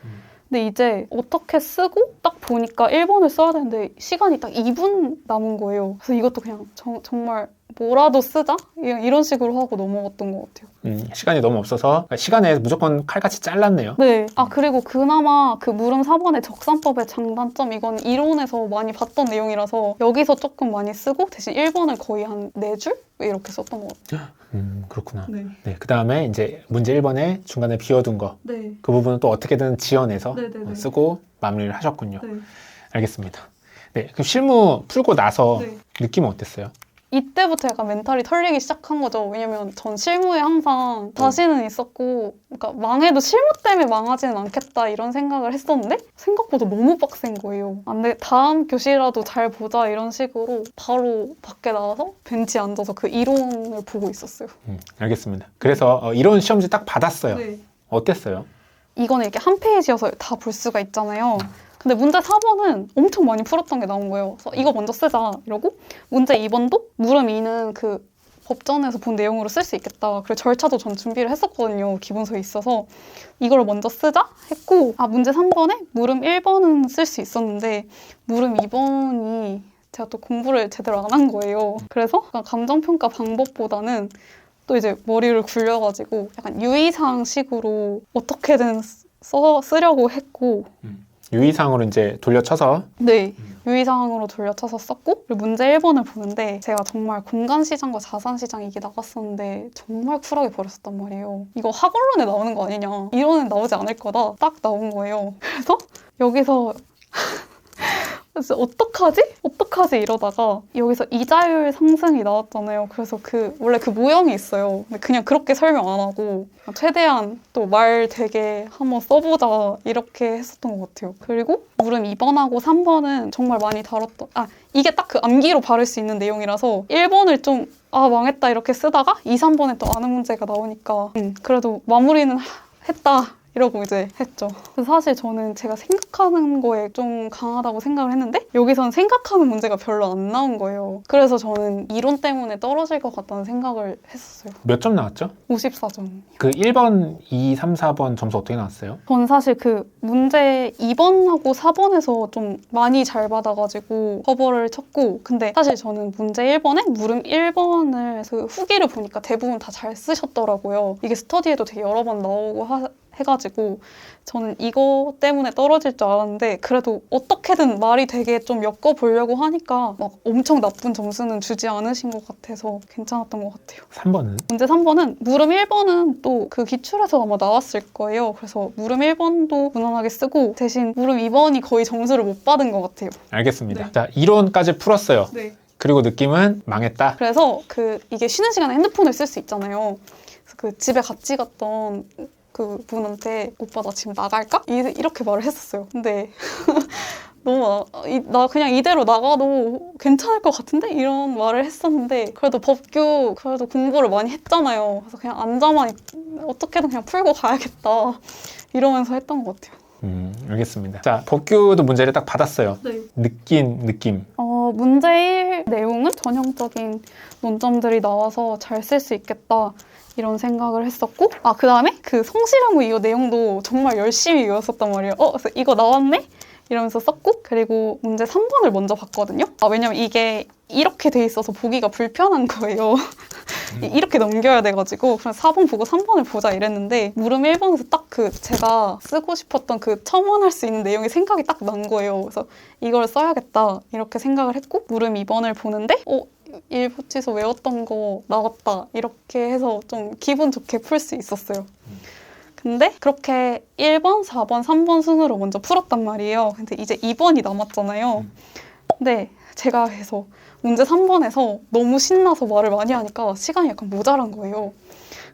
근데 이제 어떻게 쓰고 딱 보니까 1번을 써야 되는데 시간이 딱 2분 남은 거예요. 그래서 이것도 그냥 정말 뭐라도 쓰자? 이런 식으로 하고 넘어갔던 것 같아요. 시간이 너무 없어서 시간에 무조건 칼같이 잘랐네요. 네. 그리고 그나마 그 물음 4번의 적산법의 장단점 이건 이론에서 많이 봤던 내용이라서 여기서 조금 많이 쓰고 대신 1번을 거의 한 4줄? 이렇게 썼던 것 같아요. 그렇구나. 네. 네, 그 다음에 이제 문제 1번에 중간에 비워둔 거. 네. 그 부분은 또 어떻게든 지어내서 네네네. 쓰고 마무리를 하셨군요. 네. 알겠습니다. 네, 그럼 실무 풀고 나서 네. 느낌은 어땠어요? 이때부터 약간 멘탈이 털리기 시작한 거죠. 왜냐면 전 실무에 항상 자신은 있었고 그러니까 망해도 실무 때문에 망하지는 않겠다 이런 생각을 했었는데 생각보다 너무 빡센 거예요. 근데 다음 교시라도 잘 보자 이런 식으로 바로 밖에 나와서 벤치에 앉아서 그 이론을 보고 있었어요. 알겠습니다. 그래서 이론 시험지 딱 받았어요. 네. 어땠어요? 이거는 이렇게 한 페이지여서 다 볼 수가 있잖아요. 근데 문제 4번은 엄청 많이 풀었던 게 나온 거예요. 그래서 이거 먼저 쓰자 이러고 문제 2번도 물음 2는 그 법전에서 본 내용으로 쓸 수 있겠다. 그리고 절차도 전 준비를 했었거든요. 기본서에 있어서. 이걸 먼저 쓰자 했고 문제 3번에 물음 1번은 쓸 수 있었는데 물음 2번이 제가 또 공부를 제대로 안 한 거예요. 그래서 약간 감정평가 방법보다는 또 이제 머리를 굴려가지고 약간 유의사항식으로 어떻게든 쓰려고 했고 유의사항으로 이제 돌려쳐서 네, 유의사항으로 돌려쳐서 썼고 그리고 문제 1번을 보는데 제가 정말 공간시장과 자산시장 이게 나갔었는데 정말 쿨하게 버렸었단 말이에요. 이거 학원론에 나오는 거 아니냐. 이론에 나오지 않을 거다. 딱 나온 거예요. 그래서 여기서 그래서 어떡하지 이러다가 여기서 이자율 상승이 나왔잖아요. 그래서 원래 그 모형이 있어요. 근데 그냥 그렇게 설명 안 하고 최대한 또 말 되게 한번 써보자 이렇게 했었던 것 같아요. 그리고 물음 2번하고 3번은 정말 많이 다뤘던 이게 딱 그 암기로 바를 수 있는 내용이라서 1번을 좀 망했다 이렇게 쓰다가 2, 3번에 또 아는 문제가 나오니까 그래도 마무리는 했다. 이러고 이제 했죠. 사실 저는 제가 생각하는 거에 좀 강하다고 생각을 했는데 여기선 생각하는 문제가 별로 안 나온 거예요. 그래서 저는 이론 때문에 떨어질 것 같다는 생각을 했었어요. 몇 점 나왔죠? 54점. 그 1번, 2, 3, 4번 점수 어떻게 나왔어요? 저는 사실 그 문제 2번하고 4번에서 좀 많이 잘 받아가지고 커버를 쳤고 근데 사실 저는 문제 1번에 물음 1번을 그 후기를 보니까 대부분 다 잘 쓰셨더라고요. 이게 스터디에도 되게 여러 번 나오고 해가지고 저는 이거 때문에 떨어질 줄 알았는데 그래도 어떻게든 말이 되게 좀 엮어보려고 하니까 막 엄청 나쁜 점수는 주지 않으신 것 같아서 괜찮았던 것 같아요. 3번은? 문제 3번은 물음 1번은 또 그 기출에서 아마 나왔을 거예요. 그래서 물음 1번도 무난하게 쓰고 대신 물음 2번이 거의 점수를 못 받은 것 같아요. 알겠습니다. 네. 자, 이론까지 풀었어요. 네. 그리고 느낌은 망했다. 그래서 이게 쉬는 시간에 핸드폰을 쓸 수 있잖아요. 그래서 그 집에 같이 갔던 그 분한테 오빠 나 지금 나갈까? 이렇게 말을 했었어요. 근데 너무 나 그냥 이대로 나가도 괜찮을 것 같은데? 이런 말을 했었는데 그래도 법규 그래도 공부를 많이 했잖아요. 그래서 그냥 앉아만 어떻게든 그냥 풀고 가야겠다 이러면서 했던 것 같아요. 알겠습니다. 자, 법규도 문제를 딱 받았어요. 네. 느낌. 문제 1 내용은 전형적인 논점들이 나와서 잘 쓸 수 있겠다. 이런 생각을 했었고 그 다음에 그 성실하고 이거 내용도 정말 열심히 외웠었단 말이에요. 그래서 이거 나왔네? 이러면서 썼고 그리고 문제 3번을 먼저 봤거든요. 왜냐면 이게 이렇게 돼 있어서 보기가 불편한 거예요. 이렇게 넘겨야 돼가지고 그냥 4번 보고 3번을 보자 이랬는데 물음 1번에서 딱 제가 쓰고 싶었던 첨언할 수 있는 내용이 생각이 딱 난 거예요. 그래서 이걸 써야겠다 이렇게 생각을 했고 물음 2번을 보는데 일부치소 외웠던 거 나왔다 이렇게 해서 좀 기분 좋게 풀 수 있었어요. 근데 그렇게 1번, 4번, 3번 순으로 먼저 풀었단 말이에요. 근데 이제 2번이 남았잖아요. 근데 제가 해서 문제 3번에서 너무 신나서 말을 많이 하니까 시간이 약간 모자란 거예요.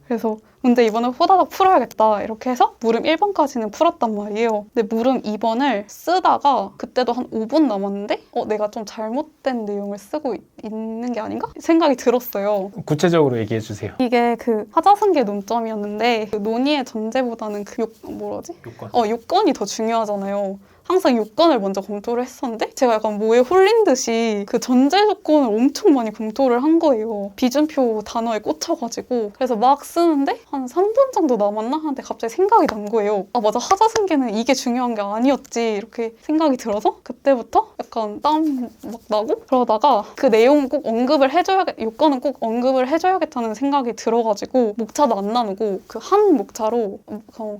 그래서 문제 2번을 호다닥 풀어야겠다 이렇게 해서 물음 1번까지는 풀었단 말이에요. 근데 물음 2번을 쓰다가 그때도 한 5분 남았는데 내가 좀 잘못된 내용을 쓰고 있는 게 아닌가? 생각이 들었어요. 구체적으로 얘기해 주세요. 이게 하자승계 논점이었는데 논의의 전제보다는 요건. 요건이 더 중요하잖아요. 항상 요건을 먼저 검토를 했었는데 제가 약간 뭐에 홀린 듯이 그 전제 조건을 엄청 많이 검토를 한 거예요. 비준표 단어에 꽂혀가지고 그래서 막 쓰는데 한 3분 정도 남았나? 하는데 갑자기 생각이 난 거예요. 맞아, 하자승계는 이게 중요한 게 아니었지 이렇게 생각이 들어서 그때부터 약간 땀 막 나고 그러다가 그 내용 꼭 언급을 요건은 꼭 언급을 해줘야겠다는 생각이 들어가지고 목차도 안 나누고 한 목차로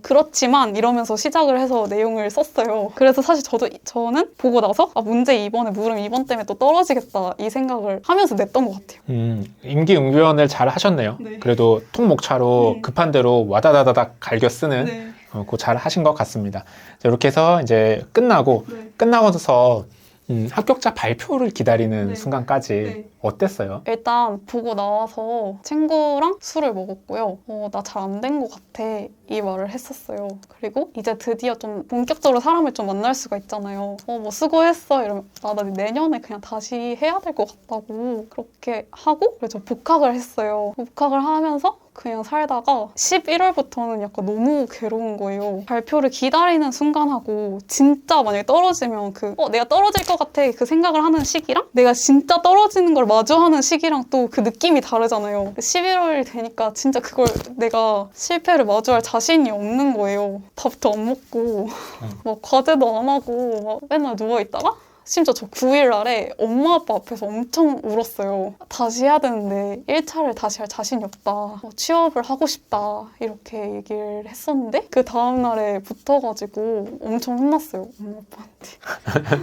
그렇지만 이러면서 시작을 해서 내용을 썼어요. 그래서 사실 저는 보고 나서 문제 2번에 물음 2번 때문에 또 떨어지겠다 이 생각을 하면서 냈던 것 같아요. 임기응변을 잘 하셨네요. 네. 그래도 통목차로 급한 대로 와다다다닥 갈겨 쓰는 네. 그거 잘 하신 것 같습니다. 자, 이렇게 해서 이제 끝나고 나서 합격자 발표를 기다리는 네. 순간까지 네. 어땠어요? 일단 보고 나와서 친구랑 술을 먹었고요. 나 잘 안 된 것 같아 이 말을 했었어요. 그리고 이제 드디어 좀 본격적으로 사람을 좀 만날 수가 있잖아요. 뭐 수고했어 이러면 나 내년에 그냥 다시 해야 될 것 같다고 그렇게 하고 그래서 복학을 했어요. 복학을 하면서 그냥 살다가 11월부터는 약간 너무 괴로운 거예요. 발표를 기다리는 순간하고 진짜 만약에 떨어지면 내가 떨어질 것 같아 그 생각을 하는 시기랑 내가 진짜 떨어지는 걸 마주하는 시기랑 또 그 느낌이 다르잖아요. 11월이 되니까 진짜 그걸 내가 실패를 마주할 자신이 없는 거예요. 밥도 안 먹고 막 과제도 안 하고 막 맨날 누워있다가 심지어 저 9일 날에 엄마 아빠 앞에서 엄청 울었어요. 다시 해야 되는데 1차를 다시 할 자신이 없다. 취업을 하고 싶다. 이렇게 얘기를 했었는데 그 다음 날에 붙어가지고 엄청 혼났어요. 엄마 아빠한테.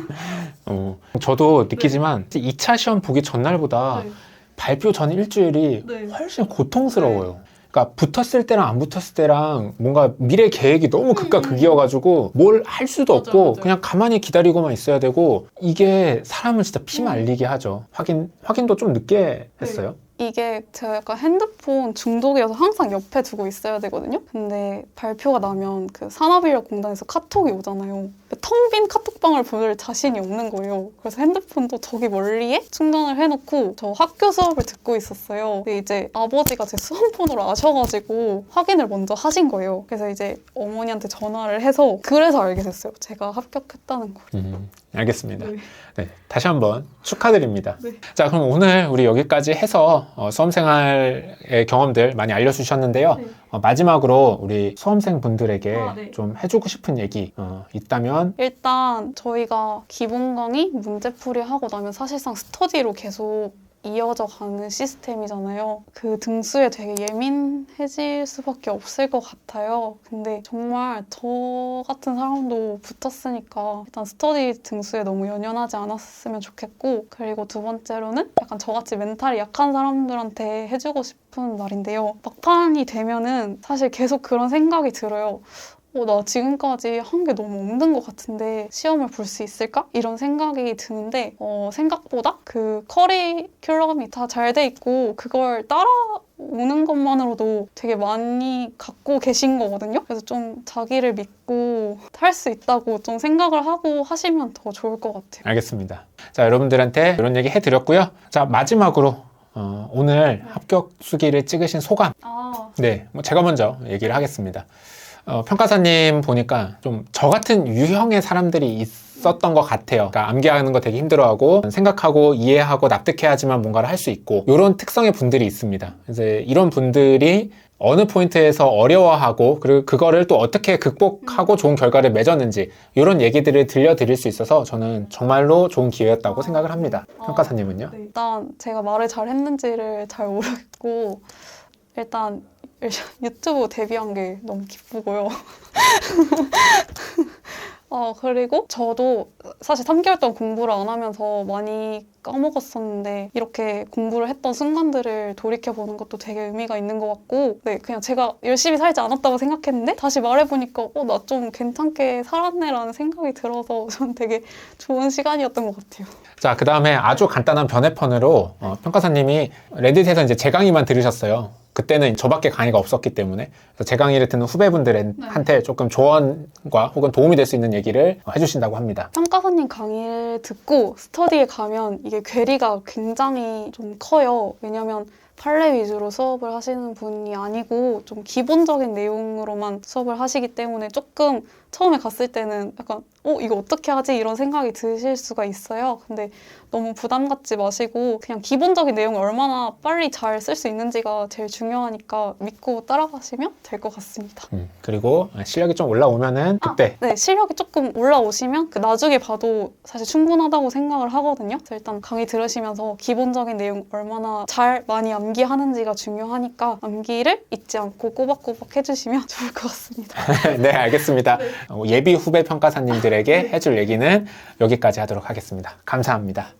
저도 느끼지만 2차 시험 보기 전날보다 네. 발표 전 일주일이 네. 훨씬 고통스러워요. 그러니까 붙었을 때랑 안 붙었을 때랑 뭔가 미래 계획이 너무 극과 극이어가지고 뭘 할 수도 맞아요, 없고 맞아요. 그냥 가만히 기다리고만 있어야 되고 이게 사람을 진짜 피말리게 하죠. 확인도 좀 늦게 했어요. 이게 제가 약간 핸드폰 중독이어서 항상 옆에 두고 있어야 되거든요. 근데 발표가 나면 그 산업인력공단에서 카톡이 오잖아요. 텅 빈 카톡방을 보낼 자신이 없는 거예요. 그래서 핸드폰도 저기 멀리에 충전을 해놓고 저 학교 수업을 듣고 있었어요. 근데 이제 아버지가 제 수험번호를 아셔가지고 확인을 먼저 하신 거예요. 그래서 이제 어머니한테 전화를 해서 그래서 알게 됐어요. 제가 합격했다는 걸. 알겠습니다. 네. 네, 다시 한번 축하드립니다. 네. 자, 그럼 오늘 우리 여기까지 해서 수험생활의 경험들 많이 알려주셨는데요. 네. 마지막으로 우리 수험생 분들에게 네. 좀 해주고 싶은 얘기 있다면 일단 저희가 기본 강의 문제풀이 하고 나면 사실상 스터디로 계속 이어져 가는 시스템이잖아요. 그 등수에 되게 예민해질 수밖에 없을 것 같아요. 근데 정말 저 같은 사람도 붙었으니까 일단 스터디 등수에 너무 연연하지 않았으면 좋겠고, 그리고 두 번째로는 약간 저같이 멘탈이 약한 사람들한테 해주고 싶은 말인데요. 막판이 되면은 사실 계속 그런 생각이 들어요. 나 지금까지 한 게 너무 없는 것 같은데 시험을 볼 수 있을까? 이런 생각이 드는데 생각보다 그 커리큘럼이 다 잘 돼 있고 그걸 따라오는 것만으로도 되게 많이 갖고 계신 거거든요. 그래서 좀 자기를 믿고 할 수 있다고 좀 생각을 하고 하시면 더 좋을 것 같아요. 알겠습니다. 자, 여러분들한테 이런 얘기 해드렸고요. 자, 마지막으로 오늘 합격 수기를 찍으신 소감. 네, 제가 먼저 얘기를 하겠습니다. 평가사님 보니까 좀 저 같은 유형의 사람들이 있었던 것 같아요. 그러니까 암기하는 거 되게 힘들어하고 생각하고 이해하고 납득해야지만 뭔가를 할 수 있고 이런 특성의 분들이 있습니다. 그래서 이런 분들이 어느 포인트에서 어려워하고 그리고 그거를 또 어떻게 극복하고 좋은 결과를 맺었는지 이런 얘기들을 들려드릴 수 있어서 저는 정말로 좋은 기회였다고 생각을 합니다. 평가사님은요? 네. 일단 제가 말을 잘 했는지를 잘 모르겠고 일단 유튜브 데뷔한 게 너무 기쁘고요. 그리고 저도 사실 3개월 동안 공부를 안 하면서 많이 까먹었었는데 이렇게 공부를 했던 순간들을 돌이켜보는 것도 되게 의미가 있는 것 같고, 네, 그냥 제가 열심히 살지 않았다고 생각했는데 다시 말해보니까 나 좀 괜찮게 살았네라는 생각이 들어서 전 되게 좋은 시간이었던 것 같아요. 자, 그 다음에 아주 간단한 변해편으로 평가사님이 레딧에서 이제 제 강의만 들으셨어요. 그때는 저밖에 강의가 없었기 때문에 그래서 제 강의를 듣는 후배분들한테 조금 조언과 혹은 도움이 될 수 있는 얘기를 해주신다고 합니다. 평가사님 강의를 듣고 스터디에 가면 이게 괴리가 굉장히 좀 커요. 왜냐면 판례 위주로 수업을 하시는 분이 아니고 좀 기본적인 내용으로만 수업을 하시기 때문에 조금 처음에 갔을 때는 약간 이거 어떻게 하지? 이런 생각이 드실 수가 있어요. 근데 너무 부담 갖지 마시고 그냥 기본적인 내용을 얼마나 빨리 잘 쓸 수 있는지가 제일 중요하니까 믿고 따라가시면 될 것 같습니다. 그리고 실력이 좀 올라오면은 그때 네, 실력이 조금 올라오시면 그 나중에 봐도 사실 충분하다고 생각을 하거든요. 그래서 일단 강의 들으시면서 기본적인 내용 얼마나 잘 많이 암기하는지가 중요하니까 암기를 잊지 않고 꼬박꼬박 해주시면 좋을 것 같습니다. 네, 알겠습니다. 예비 후배 평가사님들에게 해줄 얘기는 여기까지 하도록 하겠습니다. 감사합니다.